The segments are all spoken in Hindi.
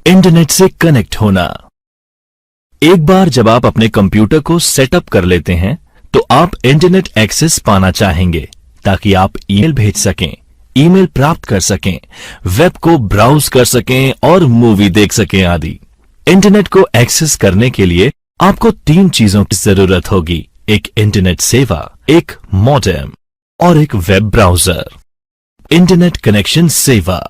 इंटरनेट से कनेक्ट होना। एक बार जब आप अपने कंप्यूटर को सेटअप कर लेते हैं तो आप इंटरनेट एक्सेस पाना चाहेंगे ताकि आप ईमेल भेज सकें, ईमेल प्राप्त कर सकें, वेब को ब्राउज कर सकें और मूवी देख सकें आदि। इंटरनेट को एक्सेस करने के लिए आपको 3 चीजों की जरूरत होगी: एक इंटरनेट सेवा, एक मॉडेम और एक वेब ब्राउजर। इंटरनेट कनेक्शन सेवा।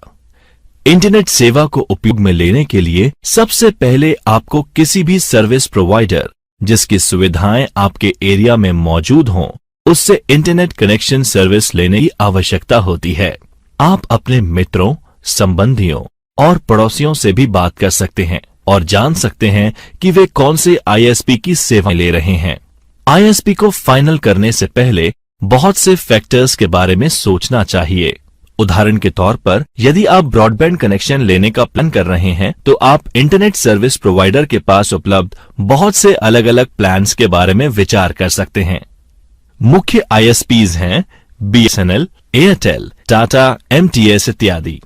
इंटरनेट सेवा को उपयोग में लेने के लिए सबसे पहले आपको किसी भी सर्विस प्रोवाइडर जिसकी सुविधाएं आपके एरिया में मौजूद हों, उससे इंटरनेट कनेक्शन सर्विस लेने की आवश्यकता होती है। आप अपने मित्रों, संबंधियों और पड़ोसियों से भी बात कर सकते हैं और जान सकते हैं कि वे कौन से आईएसपी की सेवा ले रहे हैं। आईएसपी को फाइनल करने से पहले बहुत से फैक्टर्स के बारे में सोचना चाहिए। उदाहरण के तौर पर, यदि आप ब्रॉडबैंड कनेक्शन लेने का प्लान कर रहे हैं तो आप इंटरनेट सर्विस प्रोवाइडर के पास उपलब्ध बहुत से अलग अलग प्लान्स के बारे में विचार कर सकते हैं। मुख्य आईएसपीज हैं बीएसएनएल, एयरटेल, टाटा, एमटीएस इत्यादि।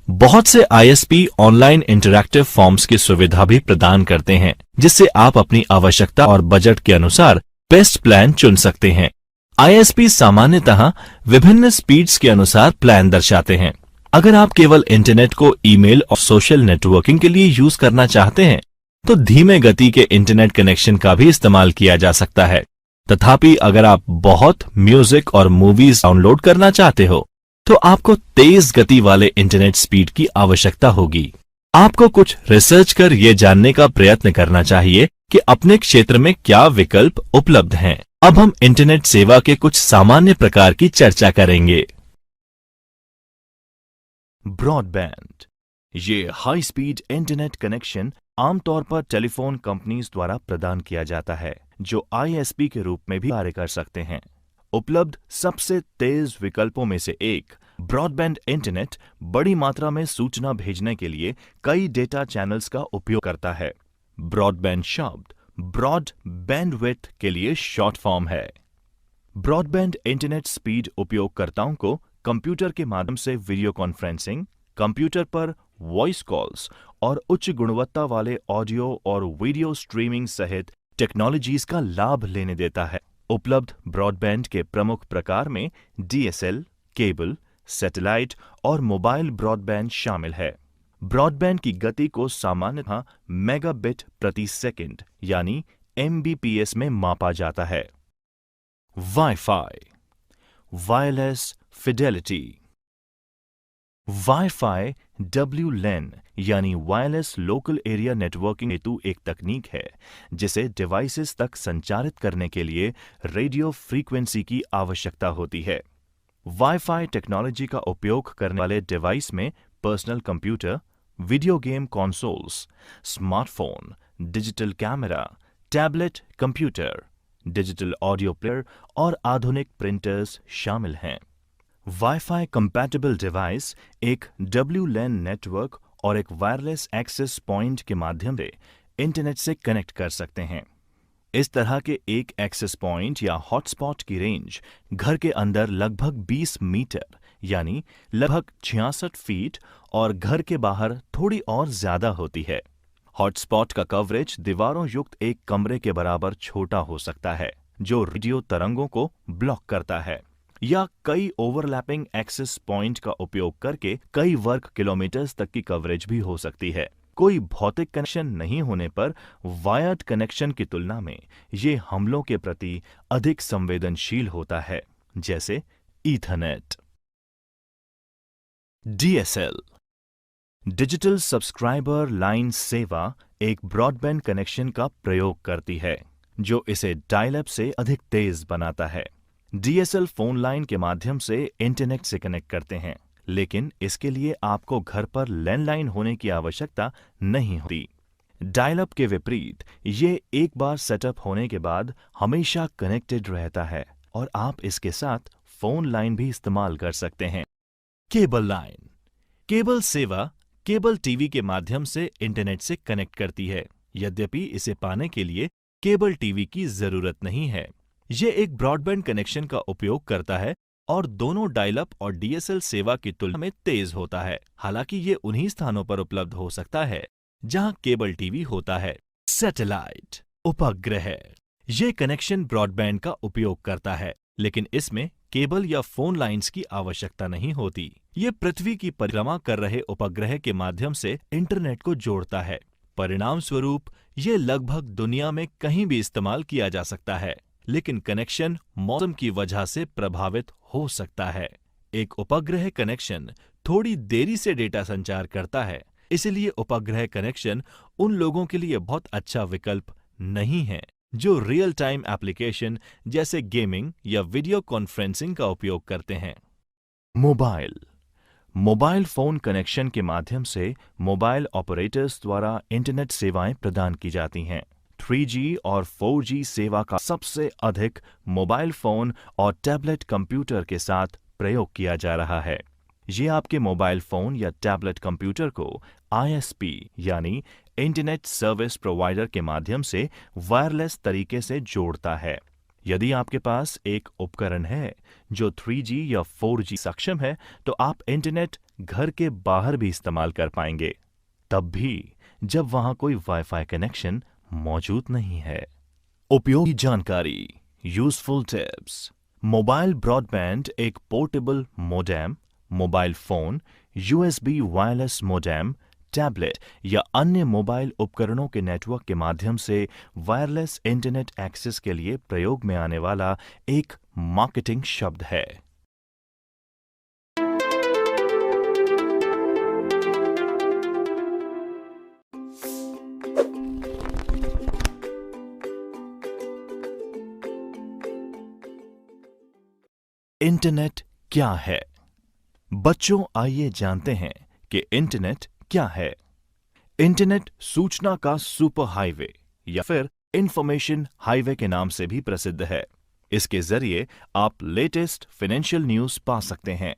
बहुत से आईएसपी ऑनलाइन इंटरैक्टिव फॉर्म्स की सुविधा भी प्रदान करते हैं, जिससे आप अपनी आवश्यकता और बजट के अनुसार बेस्ट प्लान चुन सकते हैं। आईएसपी सामान्यतः विभिन्न स्पीड्स के अनुसार प्लान दर्शाते हैं। अगर आप केवल इंटरनेट को ईमेल और सोशल नेटवर्किंग के लिए यूज करना चाहते हैं तो धीमे गति के इंटरनेट कनेक्शन का भी इस्तेमाल किया जा सकता है। तथापि अगर आप बहुत म्यूजिक और मूवीज डाउनलोड करना चाहते हो तो आपको तेज गति वाले इंटरनेट स्पीड की आवश्यकता होगी। आपको कुछ रिसर्च कर यह जानने का प्रयत्न करना चाहिए कि अपने क्षेत्र में क्या विकल्प उपलब्ध हैं। अब हम इंटरनेट सेवा के कुछ सामान्य प्रकार की चर्चा करेंगे। ब्रॉडबैंड। ये हाई स्पीड इंटरनेट कनेक्शन आमतौर पर टेलीफोन कंपनीज द्वारा प्रदान किया जाता है, जो आईएसपी के रूप में भी कार्य कर सकते हैं। उपलब्ध सबसे तेज विकल्पों में से एक ब्रॉडबैंड इंटरनेट बड़ी मात्रा में सूचना भेजने के लिए कई डेटा चैनल्स का उपयोग करता है। ब्रॉडबैंड शब्द ब्रॉड बैंडविड्थ के लिए शॉर्ट फॉर्म है। ब्रॉडबैंड इंटरनेट स्पीड उपयोगकर्ताओं को कंप्यूटर के माध्यम से वीडियो कॉन्फ्रेंसिंग, कंप्यूटर पर वॉइस कॉल्स और उच्च गुणवत्ता वाले ऑडियो और वीडियो स्ट्रीमिंग सहित टेक्नोलॉजीज का लाभ लेने देता है। उपलब्ध ब्रॉडबैंड के प्रमुख प्रकार में डीएसएल, केबल, सैटेलाइट और मोबाइल ब्रॉडबैंड शामिल है। ब्रॉडबैंड की गति को सामान्यतः मेगाबिट प्रति सेकंड यानी एमबीपीएस में मापा जाता है। Wifi, wireless Fidelity. Wifi WLAN यानी वायरलेस लोकल एरिया नेटवर्किंग हेतु एक तकनीक है जिसे डिवाइसेस तक संचारित करने के लिए रेडियो फ्रीक्वेंसी की आवश्यकता होती है। वाईफाई टेक्नोलॉजी का उपयोग करने वाले डिवाइस में personal computer, video game consoles, smartphone, digital camera, tablet computer, digital audio player और आधुनिक प्रिंटर्स शामिल हैं। वाईफाई कंपैटिबल डिवाइस एक WLAN नेटवर्क और एक वायरलेस एक्सेस पॉइंट के माध्यम से इंटरनेट से कनेक्ट कर सकते हैं। इस तरह के एक एक्सेस पॉइंट या हॉटस्पॉट की रेंज घर के अंदर लगभग 20 मीटर यानी लगभग 66 फीट और घर के बाहर थोड़ी और ज्यादा होती है। हॉटस्पॉट का कवरेज दीवारों युक्त एक कमरे के बराबर छोटा हो सकता है, जो रेडियो तरंगों को ब्लॉक करता है, या कई ओवरलैपिंग एक्सेस पॉइंट का उपयोग करके कई वर्ग किलोमीटर्स तक की कवरेज भी हो सकती है। कोई भौतिक कनेक्शन नहीं होने पर वायर्ड कनेक्शन की तुलना में ये हमलों के प्रति अधिक संवेदनशील होता है, जैसे Ethernet. DSL digital subscriber line सेवा एक ब्रॉडबैंड कनेक्शन का प्रयोग करती है जो इसे डायल अप से अधिक तेज बनाता है। डीएसएल फोन लाइन के माध्यम से इंटरनेट से कनेक्ट करते हैं, लेकिन इसके लिए आपको घर पर लैंडलाइन होने की आवश्यकता नहीं होती। डायल अप के विपरीत ये एक बार सेटअप होने के बाद हमेशा कनेक्टेड रहता है और आप इसके साथ फोन लाइन भी इस्तेमाल कर सकते हैं। Cable line. केबल सेवा केबल टीवी के माध्यम से इंटरनेट से कनेक्ट करती है, यद्यपि इसे पाने के लिए केबल टीवी की जरूरत नहीं है। ये एक ब्रॉडबैंड कनेक्शन का उपयोग करता है और दोनों डायल अप और डीएसएल सेवा की तुलना में तेज होता है। हालांकि ये उन्हीं स्थानों पर उपलब्ध हो सकता है जहां केबल टीवी होता है। सैटेलाइट उपग्रह, ये कनेक्शन ब्रॉडबैंड का उपयोग करता है, लेकिन इसमें केबल या फोन लाइंस की आवश्यकता नहीं होती। ये पृथ्वी की परिक्रमा कर रहे उपग्रह के माध्यम से इंटरनेट को जोड़ता है। परिणाम स्वरूप ये लगभग दुनिया में कहीं भी इस्तेमाल किया जा सकता है, लेकिन कनेक्शन मौसम की वजह से प्रभावित हो सकता है। एक उपग्रह कनेक्शन थोड़ी देरी से डेटा संचार करता है, इसलिए उपग्रह कनेक्शन उन लोगों के लिए बहुत अच्छा विकल्प नहीं है जो रियल टाइम एप्लीकेशन जैसे गेमिंग या वीडियो कॉन्फ्रेंसिंग का उपयोग करते हैं। मोबाइल फोन कनेक्शन के माध्यम से मोबाइल ऑपरेटर्स द्वारा इंटरनेट सेवाएं प्रदान की जाती हैं। 3G और 4G सेवा का सबसे अधिक मोबाइल फोन और टैबलेट कंप्यूटर के साथ प्रयोग किया जा रहा है। ये आपके मोबाइल फोन या टैबलेट कंप्यूटर को ISP यानी इंटरनेट सर्विस प्रोवाइडर के माध्यम से वायरलेस तरीके से जोड़ता है। यदि आपके पास एक उपकरण है जो 3G या 4G सक्षम है, तो आप इंटरनेट घर के बाहर भी इस्तेमाल कर पाएंगे, तब भी जब वहां कोई वाईफाई कनेक्शन मौजूद नहीं है। उपयोगी जानकारी, यूजफुल टिप्स। मोबाइल ब्रॉडबैंड एक portable modem, mobile phone, USB wireless modem, tablet या अन्य मोबाइल उपकरणों के नेटवर्क के माध्यम से वायरलेस इंटरनेट एक्सेस के लिए प्रयोग में आने वाला एक मार्केटिंग शब्द है। इंटरनेट क्या है? बच्चों, आइए जानते हैं कि इंटरनेट क्या है। इंटरनेट सूचना का सुपर हाईवे या फिर इंफॉर्मेशन हाईवे के नाम से भी प्रसिद्ध है। इसके जरिए आप लेटेस्ट फाइनेंशियल न्यूज पा सकते हैं,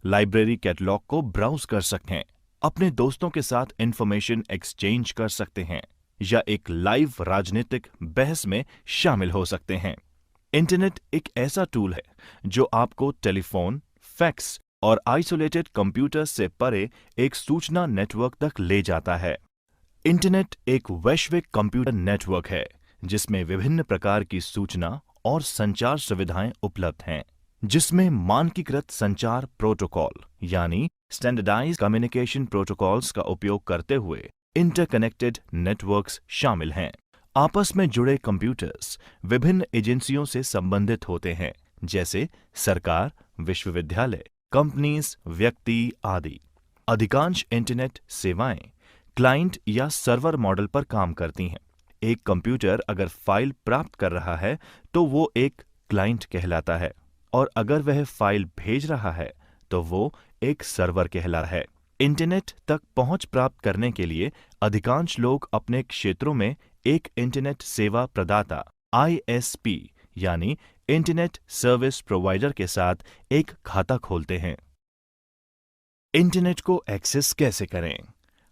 लाइब्रेरी कैटलॉग को ब्राउज कर सकते हैं, अपने दोस्तों के साथ इंफॉर्मेशन एक्सचेंज कर सकते हैं या एक लाइव राजनीतिक बहस में शामिल हो सकते हैं। इंटरनेट एक ऐसा टूल है जो आपको टेलीफोन, फैक्स और आइसोलेटेड कंप्यूटर से परे एक सूचना नेटवर्क तक ले जाता है। इंटरनेट एक वैश्विक कंप्यूटर नेटवर्क है जिसमें विभिन्न प्रकार की सूचना और संचार सुविधाएं उपलब्ध हैं, जिसमें मानकीकृत संचार प्रोटोकॉल यानी स्टैंडर्डाइज्ड कम्युनिकेशन प्रोटोकॉल्स का उपयोग करते हुए इंटरकनेक्टेड नेटवर्क्स शामिल हैं। आपस में जुड़े कंप्यूटर्स विभिन्न एजेंसियों से संबंधित होते हैं, जैसे सरकार, विश्वविद्यालय, कंपनीज, व्यक्ति आदि। अधिकांश इंटरनेट सेवाएं क्लाइंट या सर्वर मॉडल पर काम करती हैं। एक कंप्यूटर अगर फाइल प्राप्त कर रहा है तो वो एक क्लाइंट कहलाता है, और अगर वह फाइल भेज रहा है तो वो एक सर्वर कहलाता है। इंटरनेट तक पहुंच प्राप्त करने के लिए अधिकांश लोग अपने क्षेत्रों में एक इंटरनेट सेवा प्रदाता ISP यानी इंटरनेट सर्विस प्रोवाइडर के साथ एक खाता खोलते हैं। इंटरनेट को एक्सेस कैसे करें?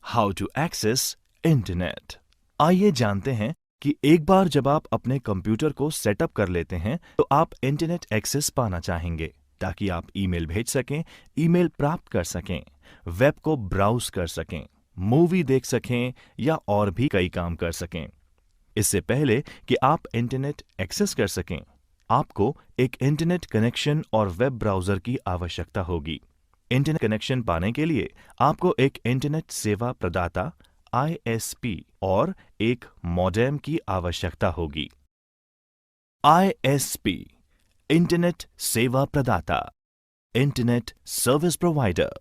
How to access internet. आइए जानते हैं कि एक बार जब आप अपने कंप्यूटर को सेटअप कर लेते हैं तो आप इंटरनेट एक्सेस पाना चाहेंगे ताकि आप ईमेल भेज सकें, ईमेल प्राप्त कर सकें, वेब को ब्राउज कर सकें, मूवी देख सकें या और भी कई काम कर सकें। इससे पहले कि आप इंटरनेट एक्सेस कर सकें, आपको एक इंटरनेट कनेक्शन और वेब ब्राउजर की आवश्यकता होगी। इंटरनेट कनेक्शन पाने के लिए आपको एक इंटरनेट सेवा प्रदाता ISP और एक मॉडेम की आवश्यकता होगी। ISP इंटरनेट सेवा प्रदाता, इंटरनेट सर्विस प्रोवाइडर।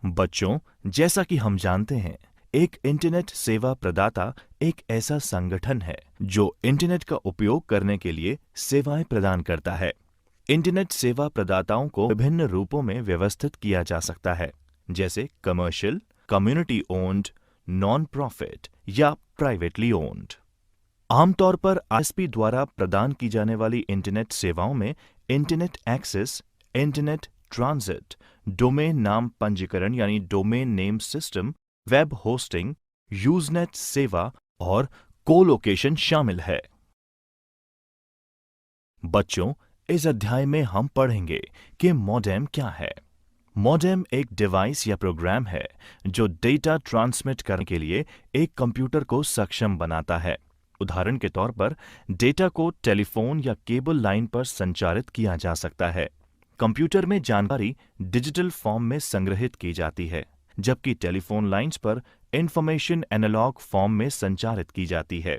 बच्चों, जैसा कि हम जानते हैं, एक इंटरनेट सेवा प्रदाता एक ऐसा संगठन है जो इंटरनेट का उपयोग करने के लिए सेवाएं प्रदान करता है। इंटरनेट सेवा प्रदाताओं को विभिन्न रूपों में व्यवस्थित किया जा सकता है, जैसे commercial, community owned, non profit या प्राइवेटली ओन्ड। आमतौर पर ISP द्वारा प्रदान की जाने वाली इंटरनेट सेवाओं में internet access, internet transit, domain नाम पंजीकरण यानी domain name system, web hosting, usenet सेवा और कोलोकेशन शामिल है। बच्चों, इस अध्याय में हम पढ़ेंगे कि मॉडेम क्या है। मॉडेम एक डिवाइस या प्रोग्राम है जो डेटा ट्रांसमिट करने के लिए एक कंप्यूटर को सक्षम बनाता है। उदाहरण के तौर पर डेटा को टेलीफोन या केबल लाइन पर संचारित किया जा सकता है। कंप्यूटर में जानकारी डिजिटल फॉर्म में संग्रहित की जाती है, जबकि टेलीफोन लाइंस पर इंफॉर्मेशन एनालॉग फॉर्म में संचारित की जाती है।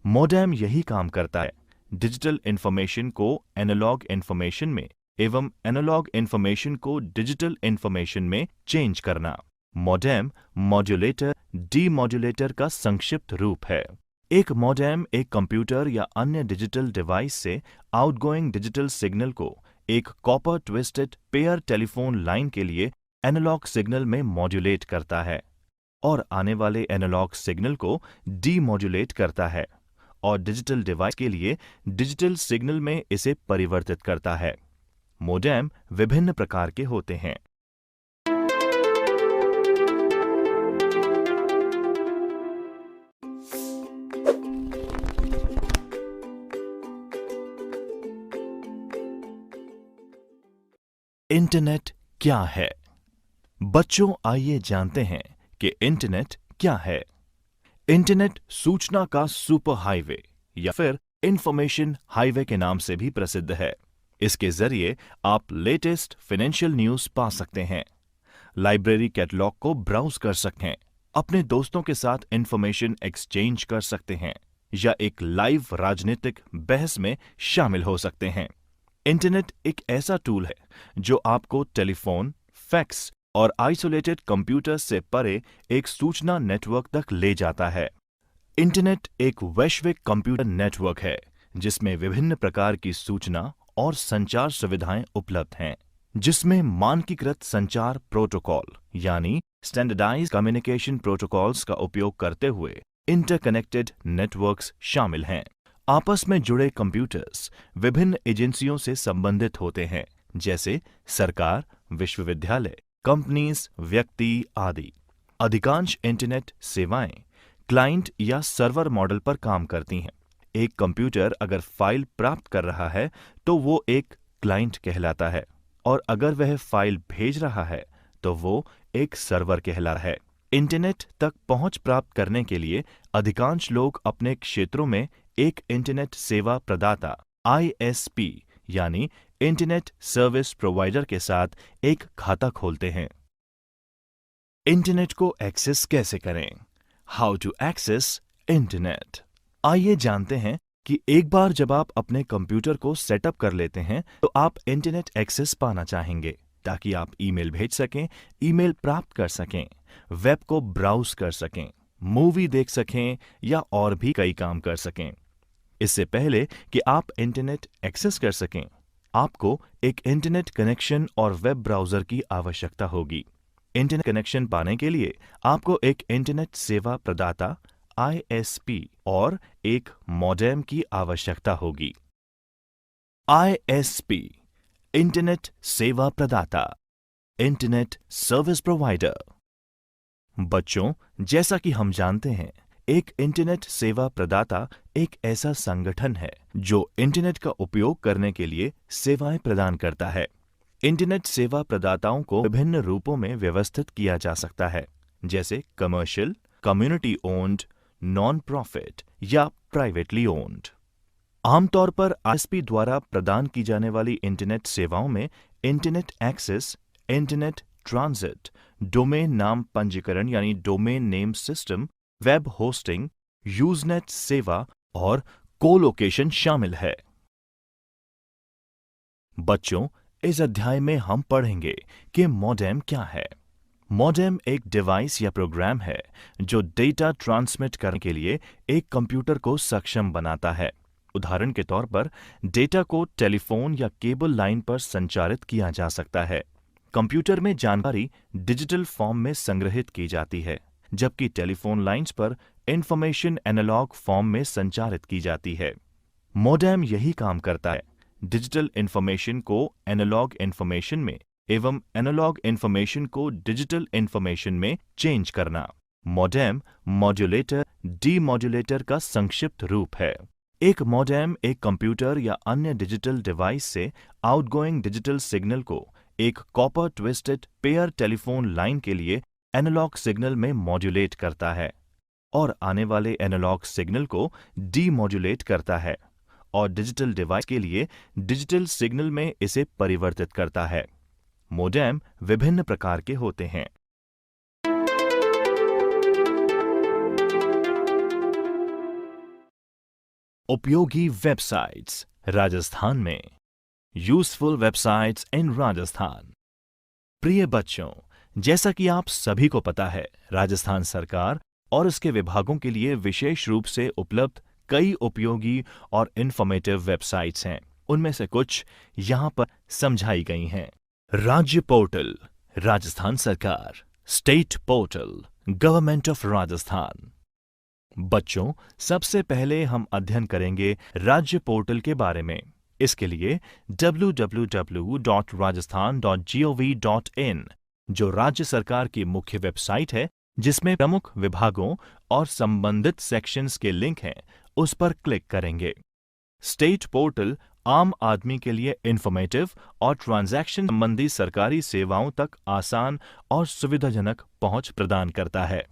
मॉडेम यही काम करता है, डिजिटल इंफॉर्मेशन को एनालॉग इंफॉर्मेशन में एवं एनालॉग इंफॉर्मेशन को डिजिटल इंफॉर्मेशन में चेंज करना। मॉडेम मॉड्यूलेटर डीमॉड्यूलेटर का संक्षिप्त रूप है। एक मॉडेम एक कंप्यूटर या अन्य डिजिटल डिवाइस से आउटगोइंग डिजिटल सिग्नल को एक copper twisted pair telephone line के लिए एनालॉग सिग्नल में मॉड्यूलेट करता है और आने वाले एनालॉग सिग्नल को डीमॉड्यूलेट करता है और डिजिटल डिवाइस के लिए डिजिटल सिग्नल में इसे परिवर्तित करता है। मॉडेम विभिन्न प्रकार के होते हैं। इंटरनेट क्या है? बच्चों, आइए जानते हैं कि इंटरनेट क्या है। इंटरनेट सूचना का सुपर हाईवे या फिर इंफॉर्मेशन हाईवे के नाम से भी प्रसिद्ध है। इसके जरिए आप लेटेस्ट फाइनेंशियल न्यूज पा सकते हैं, लाइब्रेरी कैटलॉग को ब्राउज कर सकते हैं, अपने दोस्तों के साथ इंफॉर्मेशन एक्सचेंज कर सकते हैं या एक लाइव राजनीतिक बहस में शामिल हो सकते हैं। इंटरनेट एक ऐसा टूल है जो आपको टेलीफोन, फैक्स और आइसोलेटेड कंप्यूटर से परे एक सूचना नेटवर्क तक ले जाता है। इंटरनेट एक वैश्विक कंप्यूटर नेटवर्क है जिसमें विभिन्न प्रकार की सूचना और संचार सुविधाएं उपलब्ध हैं, जिसमें मानकीकृत संचार प्रोटोकॉल यानी स्टैंडर्डाइज्ड कम्युनिकेशन प्रोटोकॉल्स का उपयोग करते हुए इंटरकनेक्टेड नेटवर्क्स शामिल हैं। आपस में जुड़े कंप्यूटर्स विभिन्न एजेंसियों से संबंधित होते हैं, जैसे सरकार, विश्वविद्यालय, कंपनीज, व्यक्ति आदि। अधिकांश इंटरनेट सेवाएं क्लाइंट या सर्वर मॉडल पर काम करती हैं। एक कंप्यूटर अगर फाइल प्राप्त कर रहा है तो वो एक क्लाइंट कहलाता है, और अगर वह फाइल भेज रहा है तो वो एक सर्वर कहलाता है। इंटरनेट तक पहुंच प्राप्त करने के लिए अधिकांश लोग अपने क्षेत्रों में एक इंटरनेट सेवा प्रदाता ISP यानी इंटरनेट सर्विस प्रोवाइडर के साथ एक खाता खोलते हैं। इंटरनेट को एक्सेस कैसे करें? How to access internet. आइए जानते हैं कि एक बार जब आप अपने कंप्यूटर को सेटअप कर लेते हैं तो आप इंटरनेट एक्सेस पाना चाहेंगे ताकि आप ईमेल भेज सकें, ईमेल प्राप्त कर सकें, वेब को ब्राउज कर सकें, मूवी देख सकें या और भी कई काम कर सकें। इससे पहले कि आप इंटरनेट एक्सेस कर सकें, आपको एक इंटरनेट कनेक्शन और वेब ब्राउजर की आवश्यकता होगी। इंटरनेट कनेक्शन पाने के लिए आपको एक इंटरनेट सेवा प्रदाता ISP और एक मॉडेम की आवश्यकता होगी। ISP इंटरनेट सेवा प्रदाता, इंटरनेट सर्विस प्रोवाइडर। बच्चों, जैसा कि हम जानते हैं, एक इंटरनेट सेवा प्रदाता एक ऐसा संगठन है जो इंटरनेट का उपयोग करने के लिए सेवाएं प्रदान करता है। इंटरनेट सेवा प्रदाताओं को विभिन्न रूपों में व्यवस्थित किया जा सकता है, जैसे commercial, community owned, non profit या प्राइवेटली ओन्ड। आमतौर पर ISP द्वारा प्रदान की जाने वाली इंटरनेट सेवाओं में internet access, internet transit, domain नाम पंजीकरण यानी domain name system, web hosting, usenet सेवा और कोलोकेशन शामिल है। बच्चों, इस अध्याय में हम पढ़ेंगे कि मॉडेम क्या है। मॉडेम एक डिवाइस या प्रोग्राम है जो डेटा ट्रांसमिट करने के लिए एक कंप्यूटर को सक्षम बनाता है। उदाहरण के तौर पर डेटा को टेलीफोन या केबल लाइन पर संचारित किया जा सकता है। कंप्यूटर में जानकारी डिजिटल फॉर्म में संग्रहित की जाती है, जबकि टेलीफोन लाइंस पर इंफॉर्मेशन एनालॉग फॉर्म में संचारित की जाती है। मॉडेम यही काम करता है, डिजिटल इंफॉर्मेशन को एनालॉग इंफॉर्मेशन में एवं एनालॉग इंफॉर्मेशन को डिजिटल इंफॉर्मेशन में चेंज करना। मॉडेम मॉड्यूलेटर डीमॉड्यूलेटर का संक्षिप्त रूप है। एक मॉडेम एक कंप्यूटर या अन्य डिजिटल डिवाइस से आउटगोइंग डिजिटल सिग्नल को एक copper twisted pair telephone line के लिए एनालॉग सिग्नल में मॉड्यूलेट करता है और आने वाले एनालॉग सिग्नल को डीमॉड्यूलेट करता है और डिजिटल डिवाइस के लिए डिजिटल सिग्नल में इसे परिवर्तित करता है। मोडेम विभिन्न प्रकार के होते हैं। उपयोगी वेबसाइट्स राजस्थान में। यूजफुल वेबसाइट्स इन राजस्थान। प्रिय बच्चों, जैसा कि आप सभी को पता है, राजस्थान सरकार और इसके विभागों के लिए विशेष रूप से उपलब्ध कई उपयोगी और इंफॉर्मेटिव वेबसाइट्स हैं। उनमें से कुछ यहां पर समझाई गई हैं। राज्य पोर्टल राजस्थान सरकार, state portal government of Rajasthan. बच्चों, सबसे पहले हम अध्ययन करेंगे राज्य पोर्टल के बारे में। इसके लिए www.rajasthan.gov.in जो राज्य सरकार की मुख्य वेबसाइट है, जिसमें प्रमुख विभागों और संबंधित सेक्शंस के लिंक हैं, उस पर क्लिक करेंगे। स्टेट पोर्टल आम आदमी के लिए इंफॉर्मेटिव और ट्रांजैक्शन संबंधी सरकारी सेवाओं तक आसान और सुविधाजनक पहुंच प्रदान करता है।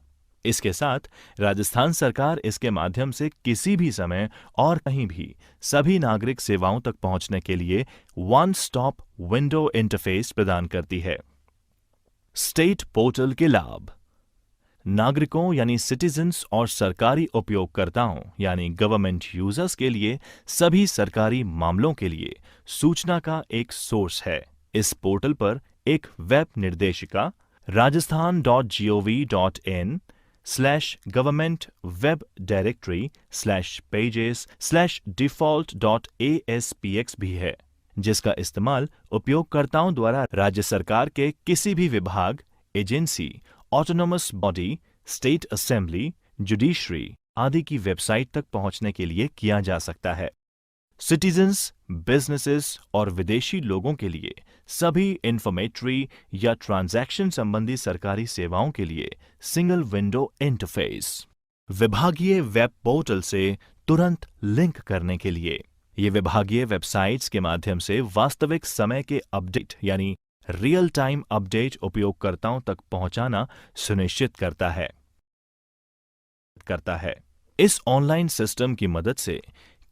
इसके साथ राजस्थान सरकार इसके माध्यम से किसी भी समय और कहीं भी सभी नागरिक सेवाओं तक पहुंचने के लिए वन स्टॉप विंडो इंटरफेस प्रदान करती है। स्टेट पोर्टल के लाभ। नागरिकों यानी सिटीजन्स और सरकारी उपयोगकर्ताओं यानी गवर्नमेंट यूजर्स के लिए सभी सरकारी मामलों के लिए सूचना का एक सोर्स है। इस पोर्टल पर एक वेब निर्देशिका rajasthan.gov.in/government web directory/pages/default.aspx भी है, जिसका इस्तेमाल उपयोगकर्ताओं द्वारा राज्य सरकार के किसी भी विभाग, agency, autonomous body, state assembly, judiciary आदि की वेबसाइट तक पहुंचने के लिए किया जा सकता है। सिटीजन्स, बिजनेसेस और विदेशी लोगों के लिए सभी इंफॉर्मेटरी या ट्रांजैक्शन संबंधी सरकारी सेवाओं के लिए सिंगल विंडो इंटरफेस। विभागीय वेब पोर्टल से तुरंत लिंक करने के लिए ये विभागीय वेबसाइट्स के माध्यम से वास्तविक समय के अपडेट यानी रियल टाइम अपडेट उपयोगकर्ताओं तक पहुंचाना सुनिश्चित करता है। इस ऑनलाइन सिस्टम की मदद से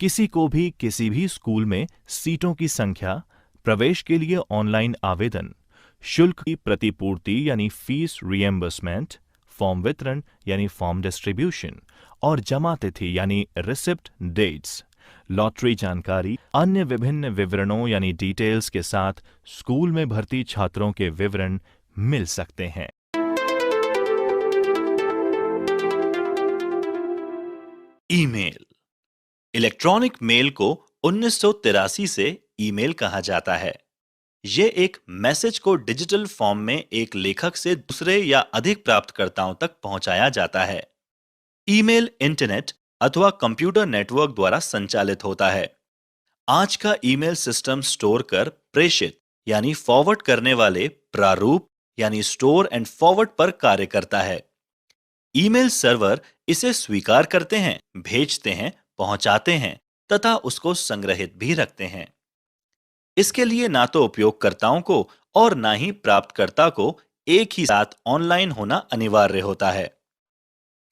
किसी को भी किसी भी स्कूल में सीटों की संख्या, प्रवेश के लिए ऑनलाइन आवेदन, शुल्क की प्रतिपूर्ति यानी फीस रिएम्बर्समेंट, फॉर्म वितरण यानी फॉर्म डिस्ट्रीब्यूशन और जमा तिथि यानी रिसिप्ट डेट्स, लॉटरी जानकारी, अन्य विभिन्न विवरणों यानी डिटेल्स के साथ स्कूल में भर्ती छात्रों के विवरण मिल सकते हैं। ईमेल। इलेक्ट्रॉनिक मेल को 1983 से ईमेल कहा जाता है। यह एक मैसेज को डिजिटल फॉर्म में एक लेखक से दूसरे या अधिक प्राप्तकर्ताओं तक पहुंचाया जाता है। ईमेल इंटरनेट अथवा कंप्यूटर नेटवर्क द्वारा संचालित होता है। आज का ईमेल सिस्टम स्टोर कर प्रेषित यानी फॉरवर्ड करने वाले प्रारूप यानी स्टोर एंड फॉरवर्ड पर कार्य करता है। ईमेल सर्वर इसे स्वीकार करते हैं, भेजते हैं, पहुंचाते हैं तथा उसको संग्रहित भी रखते हैं। इसके लिए ना तो उपयोगकर्ताओं को और ना ही प्राप्तकर्ता को एक ही साथ ऑनलाइन होना अनिवार्य होता है।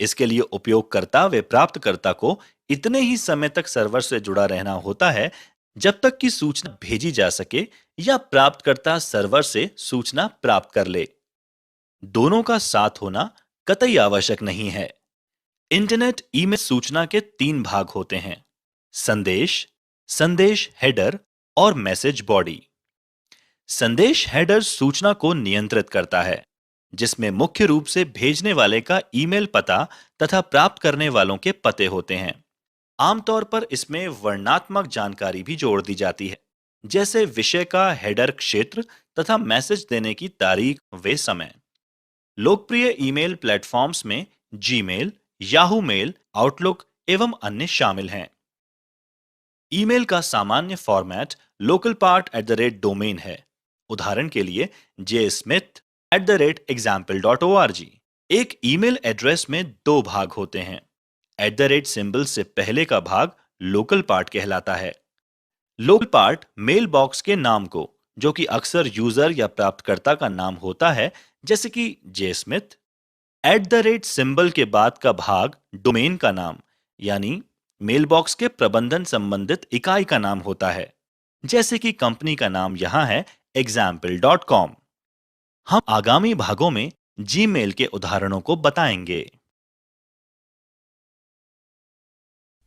इसके लिए उपयोगकर्ता व प्राप्तकर्ता को इतने ही समय तक सर्वर से जुड़ा रहना होता है जब तक कि सूचना भेजी जा सके या प्राप्तकर्ता सर्वर से सूचना प्राप्त कर ले। दोनों का साथ होना कतई आवश्यक नहीं है। इंटरनेट ईमेल सूचना के 3 भाग होते हैं: संदेश, संदेश हेडर और मैसेज बॉडी। संदेश हेडर सूचना को नियंत्रित करता है, जिसमें मुख्य रूप से भेजने वाले का ईमेल पता तथा प्राप्त करने वालों के पते होते हैं। आमतौर पर इसमें वर्णनात्मक जानकारी भी जोड़ दी जाती है, जैसे विषय का हेडर क्षेत्र तथा मैसेज देने की तारीख व समय। लोकप्रिय ईमेल प्लेटफॉर्म्स में जीमेल, याहू मेल, आउटलुक एवं अन्य शामिल हैं। ईमेल का सामान्य फॉर्मेट localpart@domain है। उदाहरण के लिए jsmith@example.org। एक ईमेल एड्रेस में 2 भाग होते हैं। @ सिंबल से पहले का भाग लोकल पार्ट कहलाता है। लोकल पार्ट मेल बॉक्स के नाम को जो कि अक्सर यूजर या प्राप्तकर्ता का नाम होता है, जैसे कि जेस्मिथ। @ सिंबल के बाद का भाग डोमेन का नाम यानी मेलबॉक्स के प्रबंधन संबंधित इकाई का नाम होता है, जैसे कि कंपनी का नाम यहां है example.com। हम आगामी भागों में जीमेल के उदाहरणों को बताएंगे।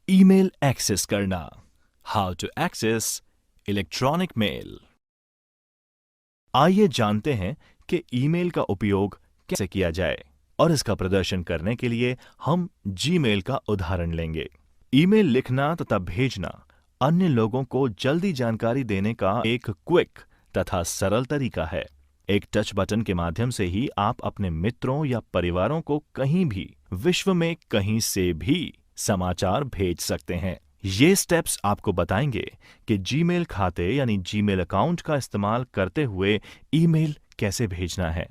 ईमेल एक्सेस करना। How to access electronic mail. आइए जानते हैं कि ईमेल का उपयोग कैसे किया जाए और इसका प्रदर्शन करने के लिए हम जीमेल का उदाहरण लेंगे। ईमेल लिखना तथा भेजना अन्य लोगों को जल्दी जानकारी देने का एक क्विक तथा सरल तरीका है। एक टच बटन के माध्यम से ही आप अपने मित्रों या परिवारों को कहीं भी, विश्व में कहीं से भी समाचार भेज सकते हैं। ये स्टेप्स आपको बताएंगे कि जीमेल खाते यानी जीमेल अकाउंट का इस्तेमाल करते हुए ईमेल कैसे भेजना है।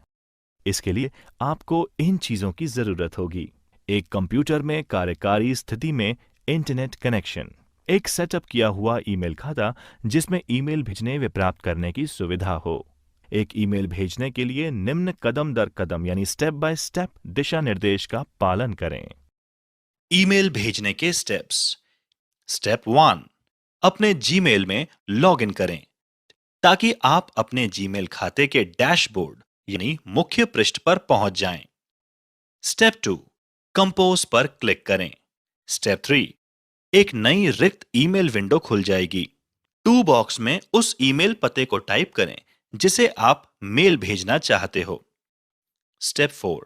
इसके लिए आपको इन चीजों की जरूरत होगी: एक कंप्यूटर में कार्यकारी स्थिति में इंटरनेट कनेक्शन, एक सेटअप किया हुआ ईमेल खाता जिसमें ईमेल भेजने व प्राप्त करने की सुविधा हो। एक ईमेल भेजने के लिए निम्न कदम दर कदम यानी स्टेप बाय स्टेप दिशा निर्देश का पालन करें। ईमेल भेजने के स्टेप्स। स्टेप 1, अपने जीमेल में लॉगिन करें ताकि आप अपने जीमेल खाते के डैशबोर्ड यानी मुख्य पृष्ठ पर पहुंच जाएं। स्टेप 2, कंपोज पर क्लिक करें। स्टेप 3, एक नई रिक्त ईमेल विंडो खुल जाएगी। टू बॉक्स में उस ईमेल पते को टाइप करें जिसे आप मेल भेजना चाहते हो। स्टेप 4,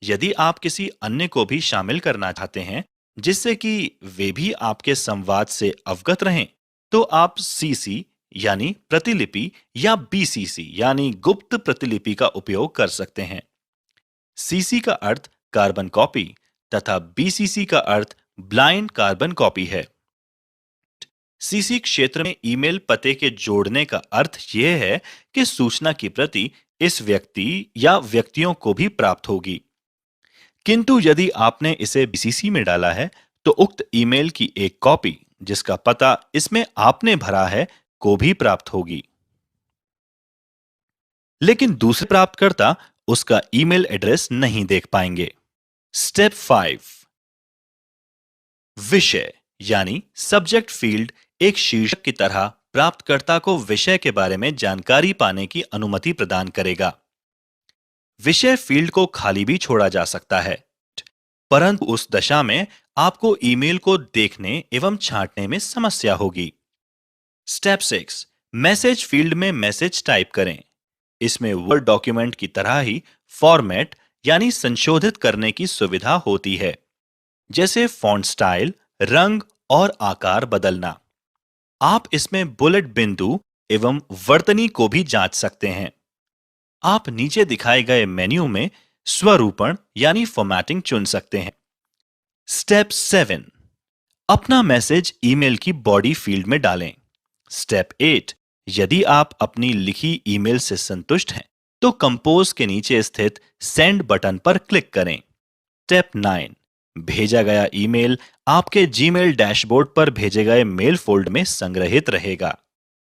यदि आप किसी अन्य को भी शामिल करना चाहते हैं जिससे कि वे भी आपके संवाद से अवगत रहें, तो आप सीसी यानी प्रतिलिपि या बीसीसी यानी गुप्त प्रतिलिपि का उपयोग कर सकते हैं। सीसी का अर्थ कार्बन कॉपी तथा बीसीसी का अर्थ ब्लाइंड कार्बन कॉपी है। सीसी क्षेत्र में ईमेल पते के जोड़ने का अर्थ यह है कि सूचना की प्रति इस व्यक्ति या व्यक्तियों को भी प्राप्त होगी। किंतु यदि आपने इसे बीसीसी में डाला है तो उक्त ईमेल की एक कॉपी जिसका पता इसमें आपने भरा है को भी प्राप्त होगी, लेकिन दूसरे प्राप्तकर्ता उसका ईमेल एड्रेस नहीं देख पाएंगे। स्टेप 5, विषय यानी सब्जेक्ट फील्ड एक शीर्षक की तरह प्राप्तकर्ता को विषय के बारे में जानकारी पाने की अनुमति प्रदान करेगा। विषय फील्ड को खाली भी छोड़ा जा सकता है, परंतु उस दशा में आपको ईमेल को देखने एवं छांटने में समस्या होगी। स्टेप 6, मैसेज फील्ड में मैसेज टाइप करें। इसमें वर्ड डॉक्यूमेंट की तरह ही फॉर्मेट यानी संशोधित करने की सुविधा होती है, जैसे फॉन्ट स्टाइल, रंग और आकार बदलना। आप इसमें बुलेट बिंदु एवं वर्तनी को भी जांच सकते हैं। आप नीचे दिखाए गए मेन्यू में स्वरूपण यानी फॉर्मेटिंग चुन सकते हैं। स्टेप 7, अपना मैसेज ईमेल की बॉडी फील्ड में डालें। स्टेप 8, यदि आप अपनी लिखी ईमेल से संतुष्ट हैं तो कंपोज के नीचे स्थित सेंड बटन पर क्लिक करें। स्टेप 9, भेजा गया ईमेल आपके जीमेल डैशबोर्ड पर भेजे गए मेल फोल्डर में संग्रहित रहेगा।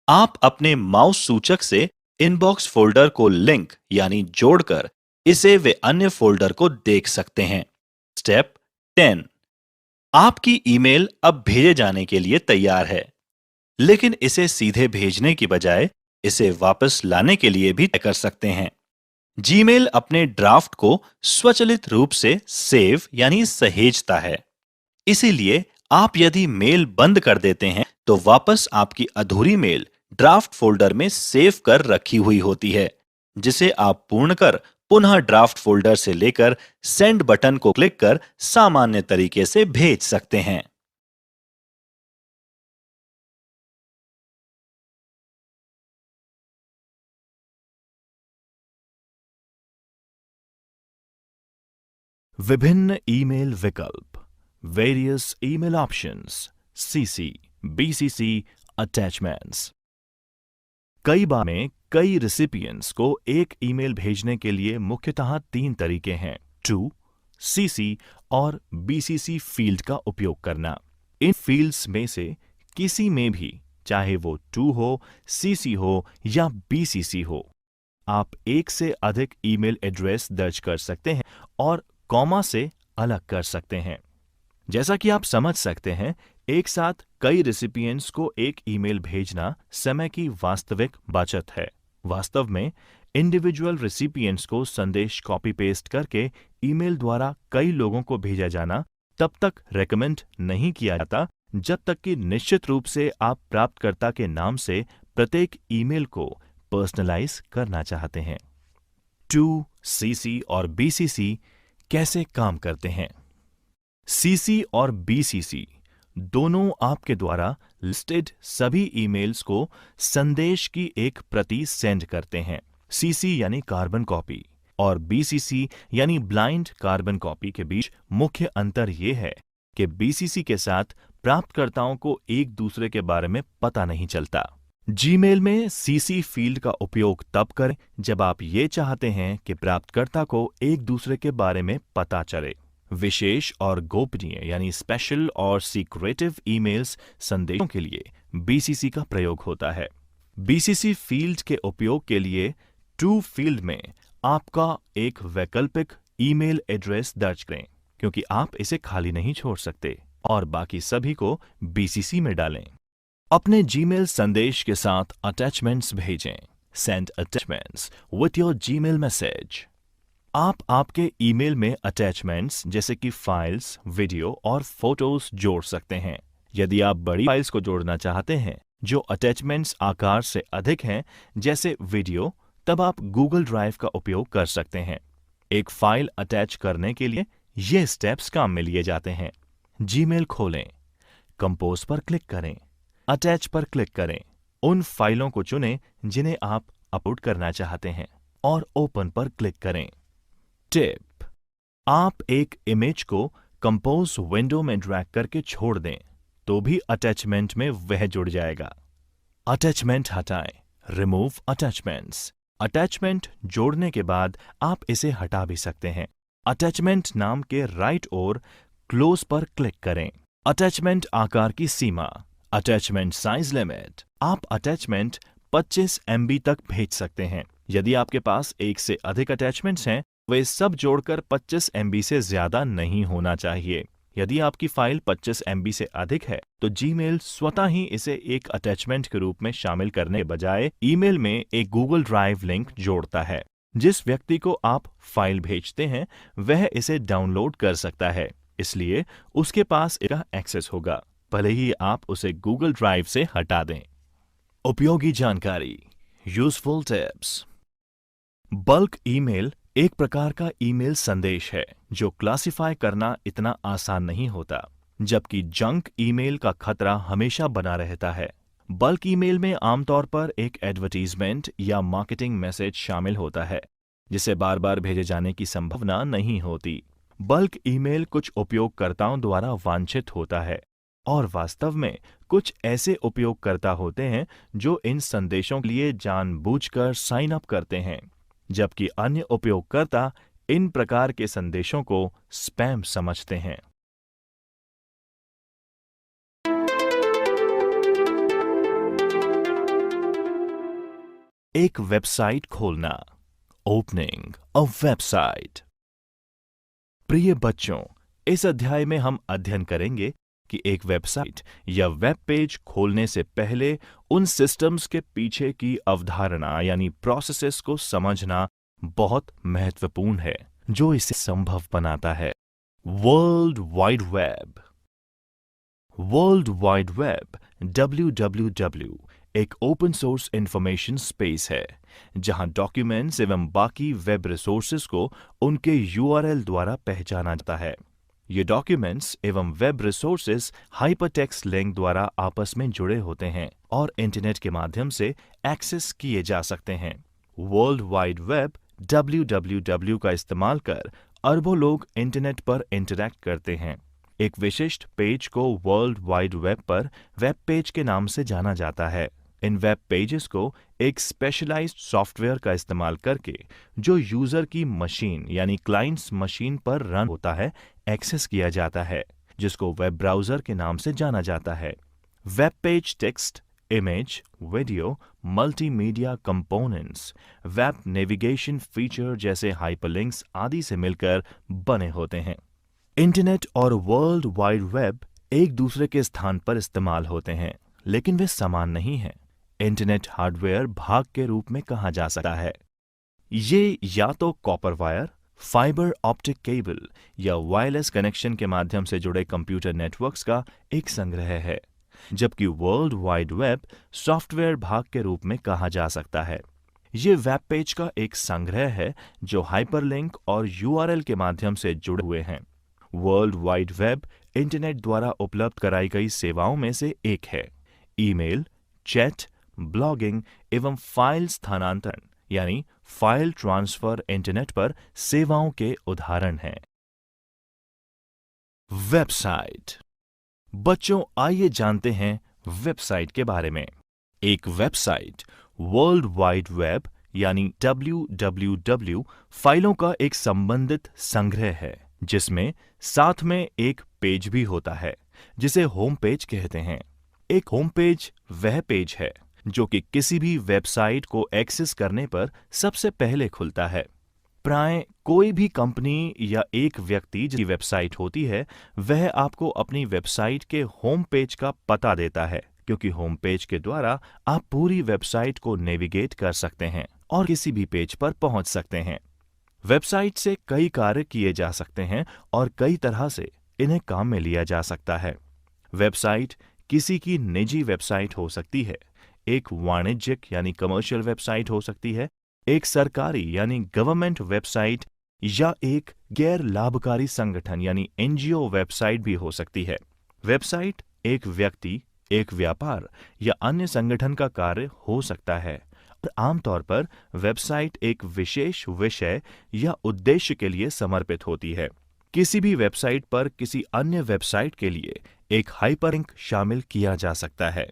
आप अपने माउस सूचक से इनबॉक्स फोल्डर को लिंक यानी जोड़कर इसे वे अन्य फोल्डर को देख सकते हैं। स्टेप 10, आपकी ईमेल अब भेजे जाने के लिए तैयार है, लेकिन इसे सीधे भेजने की बजाय इसे वापस लाने के लिए भी तय कर सकते हैं। जीमेल अपने ड्राफ्ट को स्वचालित रूप से सेव यानी सहेजता है, इसीलिए आप यदि मेल बंद कर देते हैं तो वापस आपकी अधूरी मेल ड्राफ्ट फोल्डर में सेव कर रखी हुई होती है, जिसे आप पूर्ण कर पुनः ड्राफ्ट फोल्डर से लेकर सेंड बटन को क्लिक कर सामान्य तरीके से भेज सकते हैं। विभिन्न ईमेल विकल्प, various email options, CC, BCC, attachments. कई बार में कई रिसिपिएंट्स को एक ईमेल भेजने के लिए मुख्यतः 3 तरीके हैं: टू, सीसी और बीसीसी फील्ड का उपयोग करना। इन फील्ड्स में से किसी में भी चाहे वो टू हो, सीसी हो या बीसीसी हो। आप एक से अधिक ईमेल एड्रेस दर्ज कर सकते हैं और कॉमा से अलग कर सकते हैं। जैसा कि आप समझ सकते हैं, एक साथ कई रेसिपिएंट्स को एक ईमेल भेजना समय की वास्तविक बचत है। वास्तव में इंडिविजुअल रेसिपिएंट्स को संदेश कॉपी पेस्ट करके ईमेल द्वारा कई लोगों को भेजा जाना तब तक रेकमेंड नहीं किया जाता जब तक कि निश्चित रूप से आप प्राप्तकर्ता के नाम से प्रत्येक ईमेल को पर्सनलाइज करना चाहते हैं। टू, सीसी और बीसीसी कैसे काम करते हैं? सीसी और बीसीसी दोनों आपके द्वारा लिस्टेड सभी ईमेल्स को संदेश की एक प्रति सेंड करते हैं। सीसी यानी कार्बन कॉपी और बीसीसी यानी ब्लाइंड कार्बन कॉपी के बीच मुख्य अंतर यह है कि बीसीसी के साथ प्राप्तकर्ताओं को एक दूसरे के बारे में पता नहीं चलता। जीमेल में सीसी फील्ड का उपयोग तब करें जब आप ये चाहते हैं कि प्राप्तकर्ता को एक दूसरे के बारे में पता चले। विशेष और गोपनीय यानी स्पेशल और सीक्रेटिव ईमेल्स संदेशों के लिए बीसीसी का प्रयोग होता है। बीसीसी फील्ड के उपयोग के लिए टू फील्ड में आपका एक वैकल्पिक ईमेल एड्रेस दर्ज करें, क्योंकि आप इसे खाली नहीं छोड़ सकते, और बाकी सभी को बीसीसी में डालें। अपने जीमेल संदेश के साथ अटैचमेंट्स भेजें। Send attachments with your Gmail message. आप आपके ईमेल में अटैचमेंट्स जैसे कि फाइल्स, वीडियो और फोटोज जोड़ सकते हैं। यदि आप बड़ी फाइल्स को जोड़ना चाहते हैं जो अटैचमेंट्स आकार से अधिक हैं, जैसे वीडियो, तब आप गूगल ड्राइव का उपयोग कर सकते हैं। एक फाइल अटैच करने के लिए ये स्टेप्स काम में लिए जाते हैं। जीमेल खोलें, कंपोज पर क्लिक करें, अटैच पर क्लिक करें, उन फाइलों को चुनें जिन्हें आप अपलोड करना चाहते हैं और ओपन पर क्लिक करें। टिप: आप एक इमेज को कंपोज विंडो में ड्रैग करके छोड़ दें तो भी अटैचमेंट में वह जुड़ जाएगा। अटैचमेंट हटाएं। Remove attachments. अटैचमेंट जोड़ने के बाद आप इसे हटा भी सकते हैं। अटैचमेंट नाम के राइट ओर क्लोज पर क्लिक करें। अटैचमेंट आकार की सीमा। Attachment size limit. आप अटैचमेंट 25 MB तक भेज सकते हैं। यदि आपके पास एक से अधिक अटैचमेंट्स हैं, वे सब जोड़कर 25 MB से ज्यादा नहीं होना चाहिए। यदि आपकी फाइल 25 MB से अधिक है, तो जीमेल स्वतः ही इसे एक अटैचमेंट के रूप में शामिल करने के बजाय ईमेल में एक गूगल ड्राइव लिंक जोड़ता है। जिस व्यक्ति को आप फाइल भेजते हैं, वह इसे डाउनलोड कर सकता है, इसलिए उसके पास इसका एक्सेस होगा, भले ही आप उसे गूगल ड्राइव से हटा दें। उपयोगी जानकारी। Useful tips. बल्क ईमेल एक प्रकार का ईमेल संदेश है जो क्लासिफाई करना इतना आसान नहीं होता, जबकि जंक ईमेल का खतरा हमेशा बना रहता है। बल्क ईमेल में आमतौर पर एक एडवर्टीजमेंट या मार्केटिंग मैसेज शामिल होता है, जिसे बार बार भेजे जाने की संभावना नहीं होती। बल्क ईमेल कुछ उपयोगकर्ताओं द्वारा वांछित होता है, और वास्तव में कुछ ऐसे उपयोगकर्ता होते हैं जो इन संदेशों के लिए जानबूझकर साइन अप करते हैं, जबकि अन्य उपयोगकर्ता इन प्रकार के संदेशों को स्पैम समझते हैं। एक वेबसाइट खोलना। Opening a website. प्रिय बच्चों, इस अध्याय में हम अध्ययन करेंगे कि एक वेबसाइट या वेब पेज खोलने से पहले उन सिस्टम्स के पीछे की अवधारणा यानी प्रोसेसेस को समझना बहुत महत्वपूर्ण है, जो इसे संभव बनाता है। World wide web. World wide web WWW एक ओपन सोर्स इंफॉर्मेशन स्पेस है, जहां डॉक्यूमेंट्स एवं बाकी वेब रिसोर्सेज को उनके URL द्वारा पहचाना जाता है। ये डॉक्यूमेंट्स एवं वेब रिसोर्सेज हाइपरटेक्स्ट लिंक द्वारा आपस में जुड़े होते हैं और इंटरनेट के माध्यम से एक्सेस किए जा सकते हैं। वर्ल्ड वाइड वेब WWW का इस्तेमाल कर अरबों लोग इंटरनेट पर इंटरैक्ट करते हैं। एक विशिष्ट पेज को वर्ल्ड वाइड वेब पर वेब पेज के नाम से जाना जाता है। इन वेब पेजेस को एक स्पेशलाइज्ड सॉफ्टवेयर का इस्तेमाल करके, जो यूजर की मशीन यानी क्लाइंट्स मशीन पर रन होता है, एक्सेस किया जाता है, जिसको वेब ब्राउजर के नाम से जाना जाता है। Web page text, image, video, multimedia components, web navigation feature जैसे हाइपरलिंक्स आदि से मिलकर बने होते हैं। इंटरनेट और वर्ल्ड वाइड वेब एक दूसरे के स्थान पर इस्तेमाल होते हैं, लेकिन वे समान नहीं हैं। इंटरनेट हार्डवेयर भाग के रूप में कहा जा सकता है। ये या तो copper wire, fibre optic cable या वायरलेस कनेक्शन के माध्यम से जुड़े कंप्यूटर नेटवर्क्स का एक संग्रह है, जबकि वर्ल्ड वाइड वेब सॉफ्टवेयर भाग के रूप में कहा जा सकता है। ये वेब पेज का एक संग्रह है जो हाइपरलिंक और यूआरएल के माध्यम से जुड़े हुए हैं। वर्ल्ड वाइड वेब इंटरनेट द्वारा उपलब्ध कराई गई सेवाओं में से एक है। ईमेल, चैट, ब्लॉगिंग एवं फाइल स्थानांतरण यानी फाइल ट्रांसफर इंटरनेट पर सेवाओं के उदाहरण हैं। वेबसाइट। बच्चों, आइए जानते हैं वेबसाइट के बारे में। एक वेबसाइट वर्ल्ड वाइड वेब यानी www फाइलों का एक संबंधित संग्रह है, जिसमें साथ में एक पेज भी होता है जिसे होम पेज कहते हैं। एक होम पेज वह पेज है जो कि किसी भी वेबसाइट को एक्सेस करने पर सबसे पहले खुलता है। प्राय कोई भी कंपनी या एक व्यक्ति जिसकी वेबसाइट होती है, वह आपको अपनी वेबसाइट के होम पेज का पता देता है, क्योंकि होम पेज के द्वारा आप पूरी वेबसाइट को नेविगेट कर सकते हैं और किसी भी पेज पर पहुंच सकते हैं। वेबसाइट से कई कार्य किए जा सकते हैं और कई तरह से इन्हें काम में लिया जा सकता है। वेबसाइट किसी की निजी वेबसाइट हो सकती है, एक वाणिज्यिक यानी कमर्शियल वेबसाइट हो सकती है, एक सरकारी यानी गवर्नमेंट वेबसाइट या एक गैर लाभकारी संगठन यानी एनजीओ वेबसाइट भी हो सकती है। वेबसाइट एक व्यक्ति, एक व्यापार या अन्य संगठन का कार्य हो सकता है और आमतौर पर वेबसाइट एक विशेष विषय या उद्देश्य के लिए समर्पित होती है। किसी भी वेबसाइट पर किसी अन्य वेबसाइट के लिए एक हाइपरलिंक शामिल किया जा सकता है।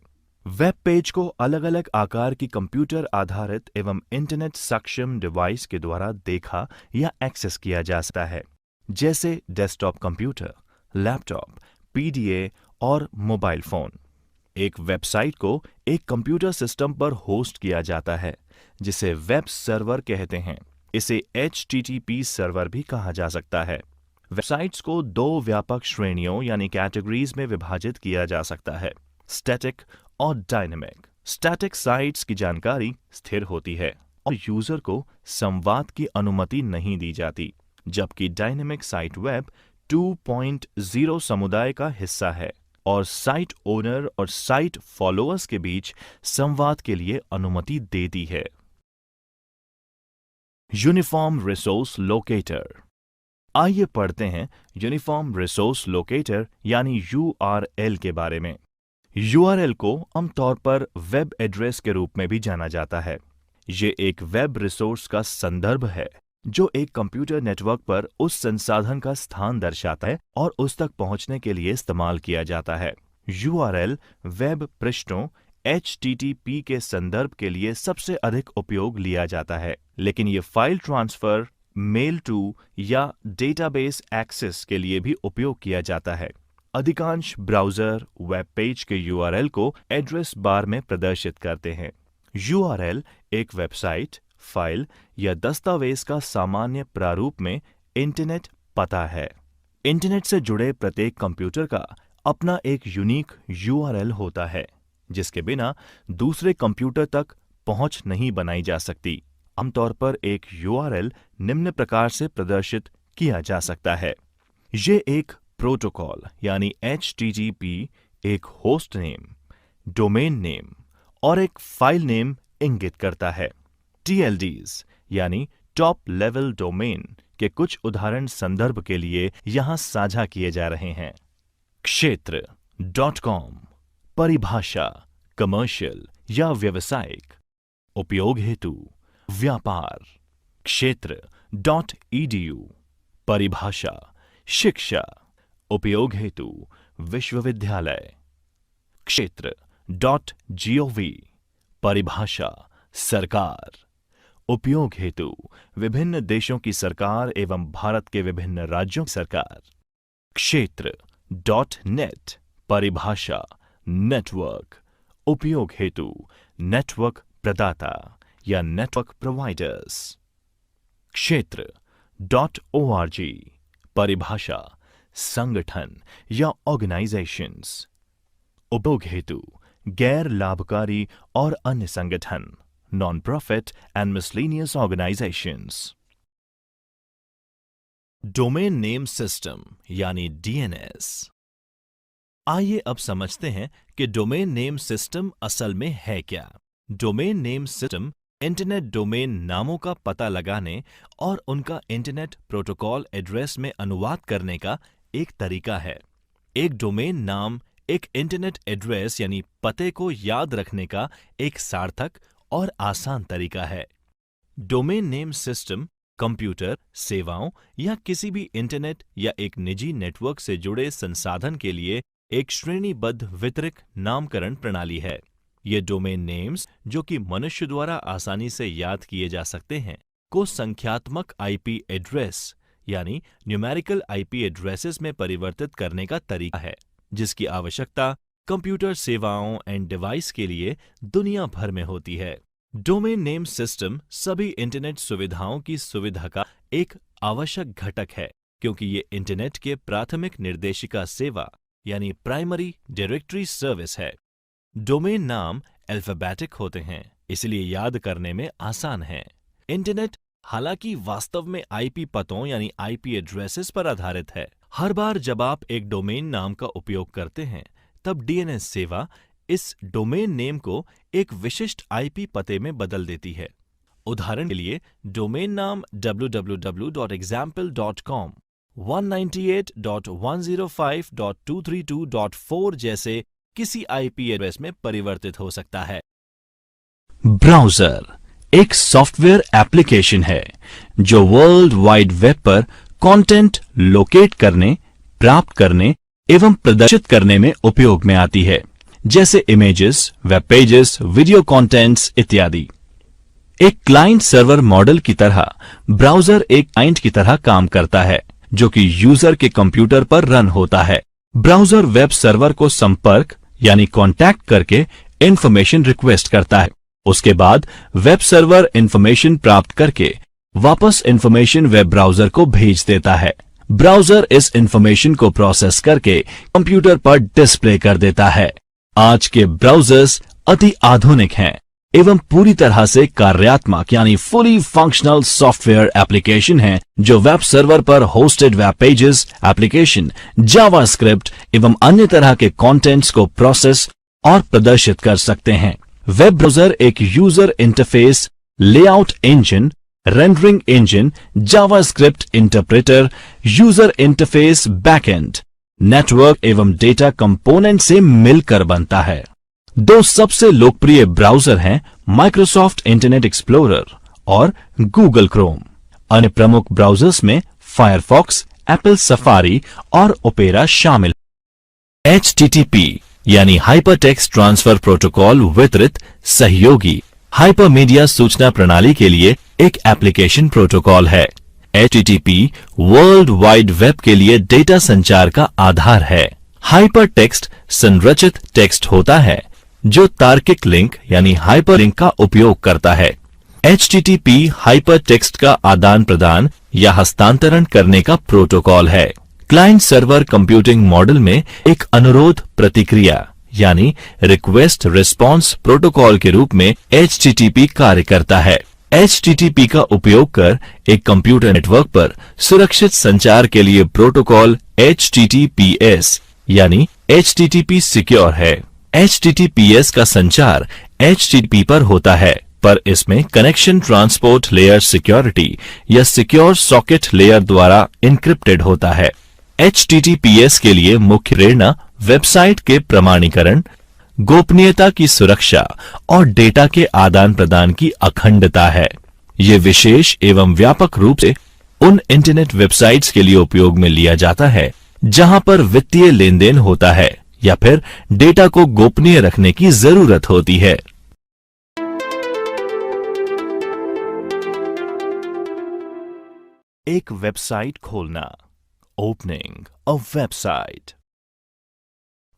वेब पेज को अलग अलग आकार की कंप्यूटर आधारित एवं इंटरनेट सक्षम डिवाइस के द्वारा देखा या एक्सेस किया जा सकता है, जैसे डेस्कटॉप कंप्यूटर, लैपटॉप, पीडीए और मोबाइल फोन। एक वेबसाइट को एक कंप्यूटर सिस्टम पर होस्ट किया जाता है, जिसे वेब सर्वर कहते हैं। इसे HTTP सर्वर भी कहा जा सकता है। वेबसाइट्स को दो व्यापक श्रेणियों यानी कैटेगरीज में विभाजित किया जा सकता है, स्टैटिक और डायनेमिक। स्टैटिक साइट्स की जानकारी स्थिर होती है और यूजर को संवाद की अनुमति नहीं दी जाती, जबकि डायनेमिक साइट वेब 2.0 समुदाय का हिस्सा है और साइट ओनर और साइट फॉलोअर्स के बीच संवाद के लिए अनुमति देती है। Uniform resource locator. आइए पढ़ते हैं यूनिफॉर्म रिसोर्स लोकेटर यानी URL के बारे में। URL को आमतौर पर वेब एड्रेस के रूप में भी जाना जाता है। ये एक वेब रिसोर्स का संदर्भ है जो एक कंप्यूटर नेटवर्क पर उस संसाधन का स्थान दर्शाता है और उस तक पहुंचने के लिए इस्तेमाल किया जाता है। URL वेब पृष्ठों HTTP के संदर्भ के लिए सबसे अधिक उपयोग लिया जाता है, लेकिन ये फाइल ट्रांसफर, मेल टू या डेटाबेस एक्सेस के लिए भी उपयोग किया जाता है। अधिकांश ब्राउज़र वेब पेज के URL को एड्रेस बार में प्रदर्शित करते हैं। URL एक वेबसाइट, फाइल या दस्तावेज का सामान्य प्रारूप में इंटरनेट पता है। इंटरनेट से जुड़े प्रत्येक कंप्यूटर का अपना एक यूनिक URL होता है, जिसके बिना दूसरे कंप्यूटर तक पहुंच नहीं बनाई जा सकती। आमतौर पर एक URL निम्न प्रकार से प्रदर्शित किया जा सकता है। ये एक प्रोटोकॉल यानी HTTP, एक होस्ट नेम, डोमेन नेम और एक फाइल नेम इंगित करता है। TLDs यानी टॉप लेवल डोमेन के कुछ उदाहरण संदर्भ के लिए यहां साझा किए जा रहे हैं। क्षेत्र .com परिभाषा कमर्शियल या व्यावसायिक, उपयोग हेतु व्यापार। क्षेत्र .edu परिभाषा शिक्षा, उपयोग हेतु विश्वविद्यालय। क्षेत्र .gov परिभाषा सरकार, उपयोग हेतु विभिन्न देशों की सरकार एवं भारत के विभिन्न राज्यों की सरकार। क्षेत्र .net परिभाषा नेटवर्क, उपयोग हेतु नेटवर्क प्रदाता या नेटवर्क प्रोवाइडर्स। क्षेत्र .org परिभाषा संगठन या ऑर्गेनाइजेशंस। उपयोग हेतु गैर लाभकारी और अन्य संगठन non profit and miscellaneous organisations. Domain name system यानी डीएनएस। आइए अब समझते हैं कि डोमेन नेम सिस्टम असल में है क्या। Domain name system internet domain नामों का पता लगाने और उनका इंटरनेट प्रोटोकॉल एड्रेस में अनुवाद करने का एक तरीका है। एक डोमेन नाम एक इंटरनेट एड्रेस यानी पते को याद रखने का एक सार्थक और आसान तरीका है। डोमेन नेम सिस्टम कंप्यूटर, सेवाओं या किसी भी इंटरनेट या एक निजी नेटवर्क से जुड़े संसाधन के लिए एक श्रेणीबद्ध वितरित नामकरण प्रणाली है। ये डोमेन नेम्स, जो कि मनुष्य द्वारा आसानी से याद किए जा सकते हैं, को संख्यात्मक आईपी एड्रेस यानी न्यूमेरिकल आईपी एड्रेसेस में परिवर्तित करने का तरीका है, जिसकी आवश्यकता कंप्यूटर सेवाओं एंड डिवाइस के लिए दुनिया भर में होती है। डोमेन नेम सिस्टम सभी इंटरनेट सुविधाओं की सुविधा का एक आवश्यक घटक है, क्योंकि ये इंटरनेट के प्राथमिक निर्देशिका सेवा यानी प्राइमरी डायरेक्टरी सर्विस है। डोमेन नाम अल्फाबेटिक होते हैं, इसलिए याद करने में आसान है। इंटरनेट हालांकि वास्तव में आईपी पतों यानी आईपी एड्रेसेस पर आधारित है। हर बार जब आप एक डोमेन नाम का उपयोग करते हैं, तब डीएनएस सेवा इस डोमेन नेम को एक विशिष्ट आईपी पते में बदल देती है। उदाहरण के लिए डोमेन नाम www.example.com 198.105.232.4 जैसे किसी आईपी एड्रेस में परिवर्तित हो सकता है। ब्राउज़र एक सॉफ्टवेयर एप्लीकेशन है जो वर्ल्ड वाइड वेब पर कंटेंट लोकेट करने, प्राप्त करने एवं प्रदर्शित करने में उपयोग में आती है, जैसे images, web pages, video contents इत्यादि। एक क्लाइंट सर्वर मॉडल की तरह ब्राउज़र एक क्लाइंट की तरह काम करता है, जो कि यूजर के कंप्यूटर पर रन होता है। ब्राउज़र वेब सर्वर को संपर्क यानी कांटेक्ट करके इंफॉर्मेशन रिक्वेस्ट करता है। उसके बाद वेब सर्वर इंफॉर्मेशन प्राप्त करके वापस इंफॉर्मेशन वेब ब्राउज़र को भेज देता है। ब्राउज़र इस इंफॉर्मेशन को प्रोसेस करके कंप्यूटर पर डिस्प्ले कर देता है। आज के ब्राउज़र्स अति आधुनिक हैं एवं पूरी तरह से कार्यात्मक यानी फुली फंक्शनल सॉफ्टवेयर एप्लीकेशन हैं, जो वेब सर्वर पर hosted web pages, application, JavaScript एवं अन्य तरह के कंटेंट्स को प्रोसेस और प्रदर्शित कर सकते हैं। वेब ब्राउज़र एक user interface, layout engine, rendering engine, JavaScript interpreter, user interface backend, network एवं डेटा कंपोनेंट से मिलकर बनता है। दो सबसे लोकप्रिय ब्राउज़र हैं माइक्रोसॉफ्ट इंटरनेट एक्सप्लोरर और गूगल क्रोम। अन्य प्रमुख ब्राउज़र्स में फायरफॉक्स, एप्पल सफारी और ओपेरा शामिल। HTTP यानी हाइपरटेक्स्ट ट्रांसफर प्रोटोकॉल वितरित सहयोगी हाइपरमीडिया सूचना प्रणाली के लिए एक एप्लीकेशन प्रोटोकॉल है। HTTP वर्ल्ड वाइड वेब के लिए डेटा संचार का आधार है। हाइपरटेक्स्ट संरचित टेक्स्ट होता है जो तार्किक लिंक यानी हाइपरलिंक का उपयोग करता है। HTTP हाइपरटेक्स्ट का आदान प्रदान या हस्तांतरण करने का प्रोटोकॉल है। क्लाइंट सर्वर कंप्यूटिंग मॉडल में एक अनुरोध प्रतिक्रिया यानी रिक्वेस्ट रिस्पॉन्स प्रोटोकॉल के रूप में HTTP कार्य करता है। HTTP का उपयोग कर एक कंप्यूटर नेटवर्क पर सुरक्षित संचार के लिए प्रोटोकॉल HTTPS यानी HTTP सिक्योर है। HTTPS का संचार HTTP पर होता है, पर इसमें कनेक्शन ट्रांसपोर्ट लेयर सिक्योरिटी या सिक्योर सॉकेट लेयर द्वारा इनक्रिप्टेड होता है। HTTPS के लिए मुख्य प्रेरणा वेबसाइट के प्रमाणीकरण, गोपनीयता की सुरक्षा और डेटा के आदान प्रदान की अखंडता है। ये विशेष एवं व्यापक रूप से उन इंटरनेट वेबसाइट्स के लिए उपयोग में लिया जाता है जहां पर वित्तीय लेन देन होता है या फिर डेटा को गोपनीय रखने की जरूरत होती है। एक वेबसाइट खोलना, ओपनिंग अ वेबसाइट।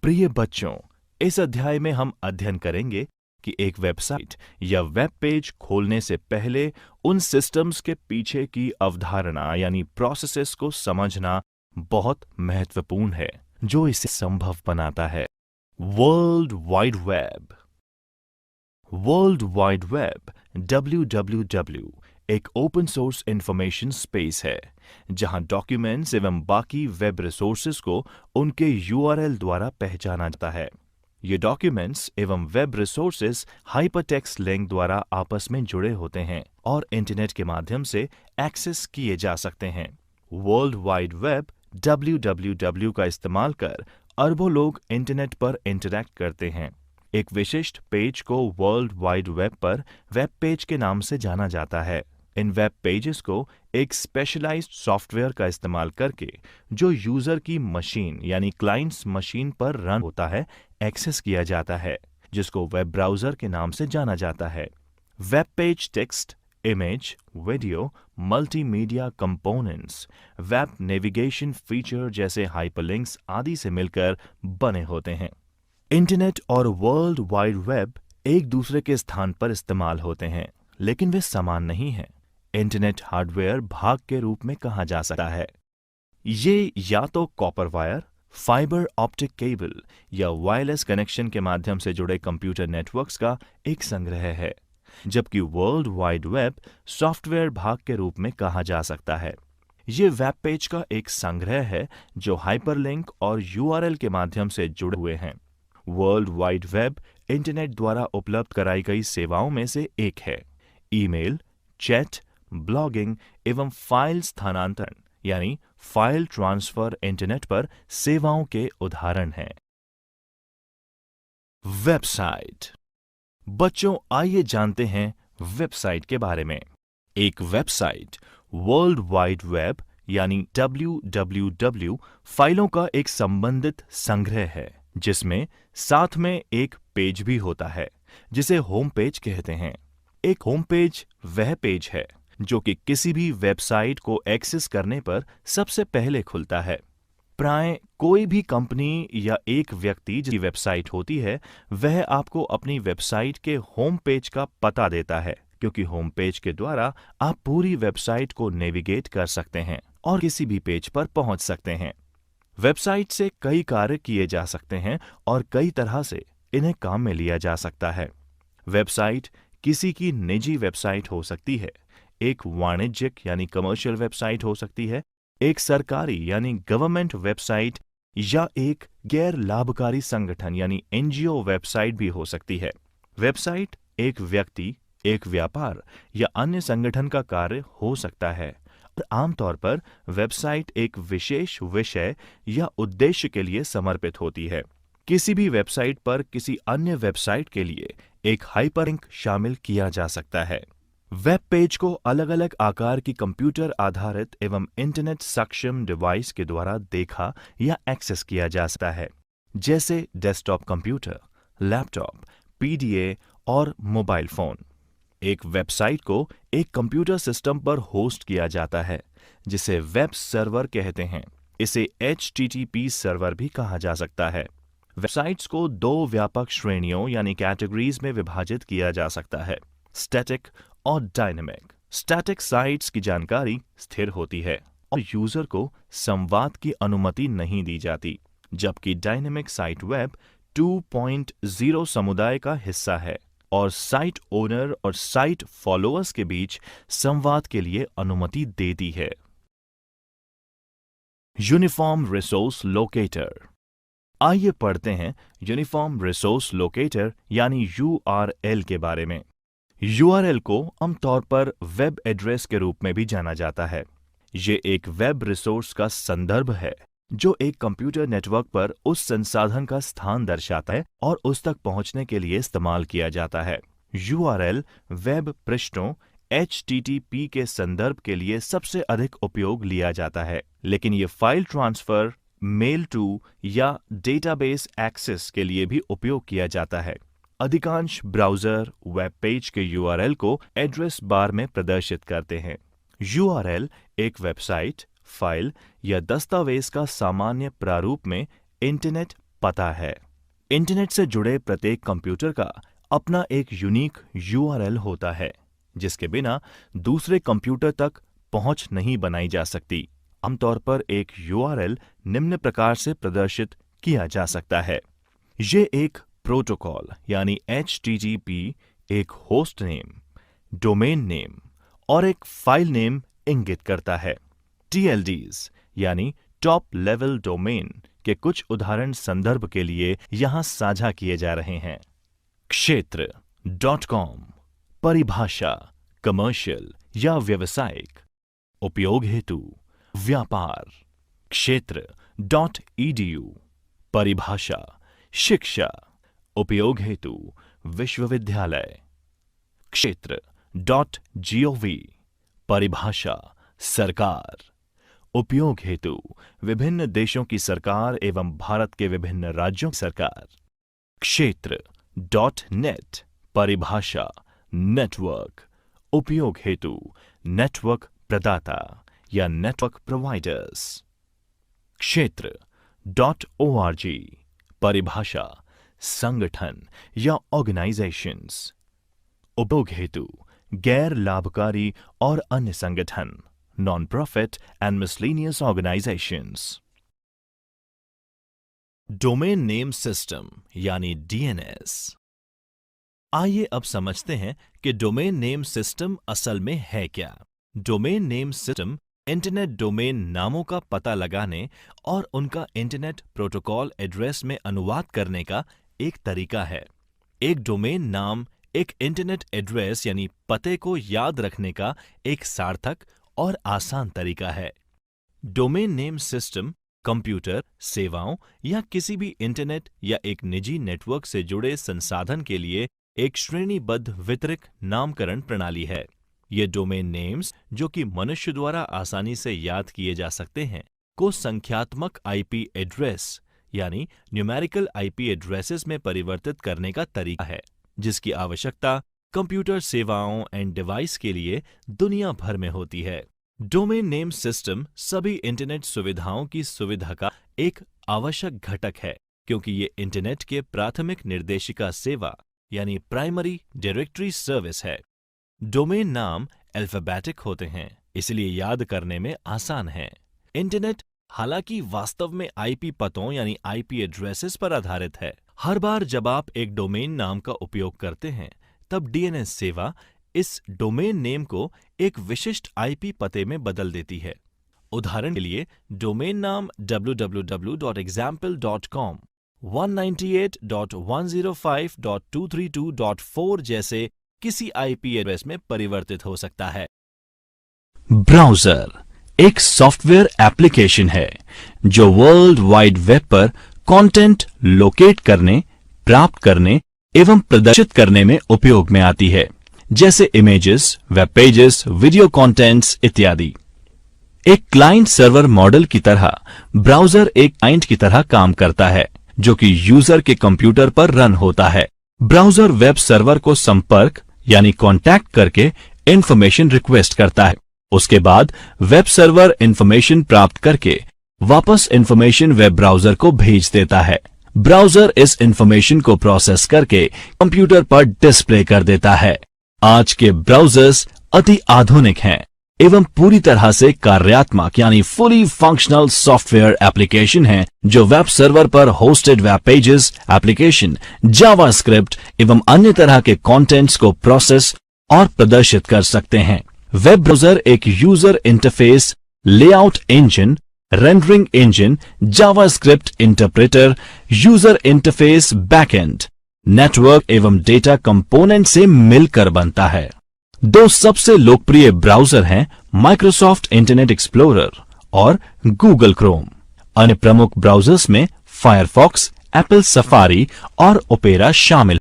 प्रिय बच्चों, इस अध्याय में हम अध्ययन करेंगे कि एक वेबसाइट या वेब पेज खोलने से पहले उन सिस्टम्स के पीछे की अवधारणा यानी प्रोसेसेस को समझना बहुत महत्वपूर्ण है जो इसे संभव बनाता है। World wide web. World wide web WWW एक ओपन सोर्स इंफॉर्मेशन स्पेस है जहां डॉक्यूमेंट्स एवं बाकी वेब रिसोर्सेज को उनके URL द्वारा पहचाना जाता है। ये डॉक्यूमेंट्स एवं वेब रिसोर्सेज हाइपरटेक्स्ट लिंक द्वारा आपस में जुड़े होते हैं और इंटरनेट के माध्यम से एक्सेस किए जा सकते हैं। वर्ल्ड वाइड वेब WWW का इस्तेमाल कर अरबों लोग इंटरनेट पर इंटरैक्ट करते हैं। एक विशिष्ट पेज को वर्ल्ड वाइड वेब पर वेब पेज के नाम से जाना जाता है। इन वेब पेजेस को एक स्पेशलाइज्ड सॉफ्टवेयर का इस्तेमाल करके जो यूजर की मशीन यानी क्लाइंट्स मशीन पर रन होता है एक्सेस किया जाता है, जिसको वेब ब्राउजर के नाम से जाना जाता है। Web page text, image, video, multimedia components, web navigation feature जैसे हाइपरलिंक्स आदि से मिलकर बने होते हैं। इंटरनेट और वर्ल्ड वाइड वेब एक दूसरे के स्थान पर इस्तेमाल होते हैं, लेकिन वे समान नहीं हैं। इंटरनेट हार्डवेयर भाग के रूप में कहा जा सकता है। ये या तो copper wire, fibre optic cable या वायरलेस कनेक्शन के माध्यम से जुड़े कंप्यूटर नेटवर्क्स का एक संग्रह है, जबकि वर्ल्ड वाइड वेब सॉफ्टवेयर भाग के रूप में कहा जा सकता है। ये वेब पेज का एक संग्रह है जो हाइपरलिंक और URL के माध्यम से जुड़े हुए हैं। वर्ल्ड वाइड वेब इंटरनेट द्वारा उपलब्ध कराई गई सेवाओं में से एक है। ईमेल, चैट, ब्लॉगिंग एवं फाइल स्थानांतरण यानी फाइल ट्रांसफर इंटरनेट पर सेवाओं के उदाहरण हैं। वेबसाइट। बच्चों, आइए जानते हैं वेबसाइट के बारे में। एक वेबसाइट वर्ल्ड वाइड वेब यानी WWW फाइलों का एक संबंधित संग्रह है जिसमें साथ में एक पेज भी होता है जिसे होम पेज कहते हैं। एक होम पेज वह पेज है जो कि किसी भी वेबसाइट को एक्सेस करने पर सबसे पहले खुलता है। प्राय कोई भी कंपनी या एक व्यक्ति जिसकी वेबसाइट होती है वह आपको अपनी वेबसाइट के होम पेज का पता देता है, क्योंकि होम पेज के द्वारा आप पूरी वेबसाइट को नेविगेट कर सकते हैं और किसी भी पेज पर पहुंच सकते हैं। वेबसाइट से कई कार्य किए जा सकते हैं और कई तरह से इन्हें काम में लिया जा सकता है। वेबसाइट किसी की निजी वेबसाइट हो सकती है, एक वाणिज्यिक यानी कमर्शियल वेबसाइट हो सकती है, एक सरकारी यानी गवर्नमेंट वेबसाइट या एक गैर लाभकारी संगठन यानी NGO वेबसाइट भी हो सकती है। वेबसाइट एक व्यक्ति, एक व्यापार या अन्य संगठन का कार्य हो सकता है और आमतौर पर वेबसाइट एक विशेष विषय या उद्देश्य के लिए समर्पित होती है। किसी भी वेबसाइट पर किसी अन्य वेबसाइट के लिए एक हाइपरलिंक शामिल किया जा सकता है। वेब पेज को अलग अलग आकार की कंप्यूटर आधारित एवं इंटरनेट सक्षम डिवाइस के द्वारा देखा या एक्सेस किया जा सकता है, जैसे डेस्कटॉप कंप्यूटर, लैपटॉप, PDA और मोबाइल फोन। एक वेबसाइट को एक कंप्यूटर सिस्टम पर होस्ट किया जाता है जिसे वेब सर्वर कहते हैं। इसे HTTP सर्वर भी कहा जा सकता है। वेबसाइट्स को दो व्यापक श्रेणियों यानी कैटेगरीज में विभाजित किया जा सकता है, स्टैटिक और डायनेमिक। स्टैटिक साइट्स की जानकारी स्थिर होती है और यूजर को संवाद की अनुमति नहीं दी जाती, जबकि डायनेमिक साइट वेब 2.0 समुदाय का हिस्सा है और साइट ओनर और साइट फॉलोअर्स के बीच संवाद के लिए अनुमति देती है। Uniform resource locator. आइए पढ़ते हैं यूनिफॉर्म रिसोर्स लोकेटर यानी URL के बारे में। URL को आमतौर पर वेब एड्रेस के रूप में भी जाना जाता है। ये एक वेब रिसोर्स का संदर्भ है जो एक कंप्यूटर नेटवर्क पर उस संसाधन का स्थान दर्शाता है और उस तक पहुंचने के लिए इस्तेमाल किया जाता है। URL वेब पृष्ठों HTTP के संदर्भ के लिए सबसे अधिक उपयोग लिया जाता है, लेकिन ये फाइल ट्रांसफर, मेल टू या डेटाबेस एक्सेस के लिए भी उपयोग किया जाता है। अधिकांश ब्राउज़र वेब पेज के URL को एड्रेस बार में प्रदर्शित करते हैं। URL एक वेबसाइट, फाइल या दस्तावेज का सामान्य प्रारूप में इंटरनेट पता है। इंटरनेट से जुड़े प्रत्येक कंप्यूटर का अपना एक यूनिक URL होता है, जिसके बिना दूसरे कंप्यूटर तक पहुंच नहीं बनाई जा सकती। आमतौर पर एक URL निम्न प्रकार से प्रदर्शित किया जा सकता है। ये एक प्रोटोकॉल यानी HTTP, एक होस्ट नेम, डोमेन नेम और एक फाइल नेम इंगित करता है। TLDs यानी टॉप लेवल डोमेन के कुछ उदाहरण संदर्भ के लिए यहां साझा किए जा रहे हैं। क्षेत्र .com परिभाषा कमर्शियल या व्यावसायिक, उपयोग हेतु व्यापार। क्षेत्र .edu परिभाषा शिक्षा, उपयोग हेतु विश्वविद्यालय। क्षेत्र .gov परिभाषा सरकार, उपयोग हेतु विभिन्न देशों की सरकार एवं भारत के विभिन्न राज्यों की सरकार। क्षेत्र .net परिभाषा नेटवर्क, उपयोग हेतु नेटवर्क प्रदाता या नेटवर्क प्रोवाइडर्स। क्षेत्र .org परिभाषा संगठन या ऑर्गेनाइजेशंस, उपयोग हेतु गैर लाभकारी और अन्य संगठन, non profit and miscellaneous organisations. Domain name system यानी DNS। आइए अब समझते हैं कि डोमेन नेम सिस्टम असल में है क्या। Domain name system internet domain नामों का पता लगाने और उनका इंटरनेट प्रोटोकॉल एड्रेस में अनुवाद करने का एक तरीका है। एक डोमेन नाम एक इंटरनेट एड्रेस यानी पते को याद रखने का एक सार्थक और आसान तरीका है। डोमेन नेम सिस्टम कंप्यूटर, सेवाओं या किसी भी इंटरनेट या एक निजी नेटवर्क से जुड़े संसाधन के लिए एक श्रेणीबद्ध वितरित नामकरण प्रणाली है। ये डोमेन नेम्स, जो कि मनुष्य द्वारा आसानी से याद किए जा सकते हैं, को संख्यात्मक IP एड्रेस यानी न्यूमेरिकल IP एड्रेसेस में परिवर्तित करने का तरीका है, जिसकी आवश्यकता कंप्यूटर सेवाओं एंड डिवाइस के लिए दुनिया भर में होती है। डोमेन नेम सिस्टम सभी इंटरनेट सुविधाओं की सुविधा का एक आवश्यक घटक है, क्योंकि ये इंटरनेट के प्राथमिक निर्देशिका सेवा यानी प्राइमरी डायरेक्टरी सर्विस है। डोमेन नाम अल्फाबेटिक होते हैं, इसलिए याद करने में आसान है। इंटरनेट हालांकि वास्तव में IP पतों यानी IP एड्रेसेस पर आधारित है। हर बार जब आप एक डोमेन नाम का उपयोग करते हैं, तब DNS सेवा इस डोमेन नेम को एक विशिष्ट IP पते में बदल देती है। उदाहरण के लिए डोमेन नाम www.example.com 198.105.232.4 जैसे किसी IP एड्रेस में परिवर्तित हो सकता है। ब्राउज़र एक सॉफ्टवेयर एप्लीकेशन है जो वर्ल्ड वाइड वेब पर कंटेंट लोकेट करने, प्राप्त करने एवं प्रदर्शित करने में उपयोग में आती है, जैसे images, web pages, video contents इत्यादि। एक क्लाइंट सर्वर मॉडल की तरह ब्राउज़र एक क्लाइंट की तरह काम करता है, जो कि यूजर के कंप्यूटर पर रन होता है। ब्राउज़र वेब सर्वर को संपर्क यानी कांटेक्ट करके इंफॉर्मेशन रिक्वेस्ट करता है। उसके बाद वेब सर्वर इंफॉर्मेशन प्राप्त करके वापस इंफॉर्मेशन वेब ब्राउज़र को भेज देता है। ब्राउज़र इस इंफॉर्मेशन को प्रोसेस करके कंप्यूटर पर डिस्प्ले कर देता है। आज के ब्राउज़र्स अति आधुनिक हैं एवं पूरी तरह से कार्यात्मक यानी फुली फंक्शनल सॉफ्टवेयर एप्लीकेशन हैं, जो वेब सर्वर पर hosted web pages, application, JavaScript एवं अन्य तरह के कंटेंट्स को प्रोसेस और प्रदर्शित कर सकते हैं। वेब ब्राउज़र एक user interface, layout engine, rendering engine, JavaScript interpreter, user interface backend, network एवं डेटा कंपोनेंट से मिलकर बनता है। दो सबसे लोकप्रिय ब्राउज़र हैं माइक्रोसॉफ्ट इंटरनेट एक्सप्लोरर और गूगल क्रोम। अन्य प्रमुख ब्राउज़र्स में फायरफॉक्स, एप्पल सफारी और ओपेरा शामिल।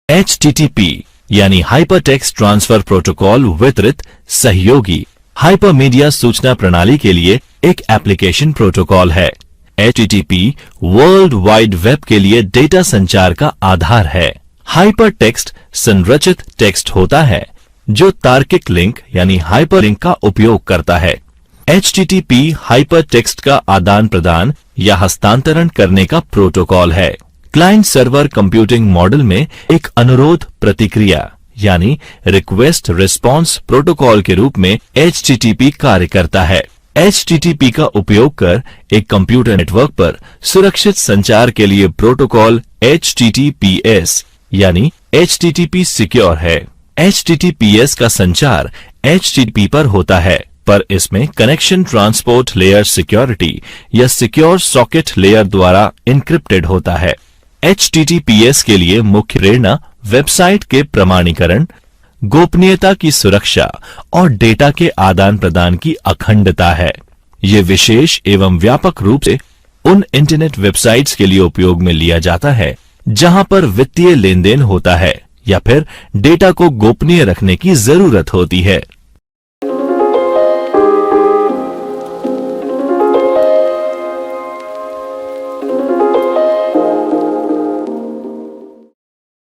HTTP यानी हाइपरटेक्स्ट ट्रांसफर प्रोटोकॉल वितरित सहयोगी हाइपरमीडिया सूचना प्रणाली के लिए एक एप्लीकेशन प्रोटोकॉल है। HTTP वर्ल्ड वाइड वेब के लिए डेटा संचार का आधार है। हाइपरटेक्स्ट संरचित टेक्स्ट होता है जो तार्किक लिंक यानी हाइपरलिंक का उपयोग करता है। HTTP हाइपरटेक्स्ट का आदान प्रदान या हस्तांतरण करने का प्रोटोकॉल है। क्लाइंट सर्वर कंप्यूटिंग मॉडल में एक अनुरोध प्रतिक्रिया यानी रिक्वेस्ट रिस्पॉन्स प्रोटोकॉल के रूप में HTTP कार्य करता है। HTTP का उपयोग कर एक कंप्यूटर नेटवर्क पर सुरक्षित संचार के लिए प्रोटोकॉल HTTPS यानी HTTP सिक्योर है। HTTPS का संचार HTTP पर होता है, पर इसमें कनेक्शन ट्रांसपोर्ट लेयर सिक्योरिटी या सिक्योर सॉकेट लेयर द्वारा इनक्रिप्टेड होता है। HTTPS के लिए मुख्य प्रेरणा वेबसाइट के प्रमाणीकरण, गोपनीयता की सुरक्षा और डेटा के आदान प्रदान की अखंडता है। ये विशेष एवं व्यापक रूप से उन इंटरनेट वेबसाइट्स के लिए उपयोग में लिया जाता है जहां पर वित्तीय लेन देन होता है या फिर डेटा को गोपनीय रखने की जरूरत होती है।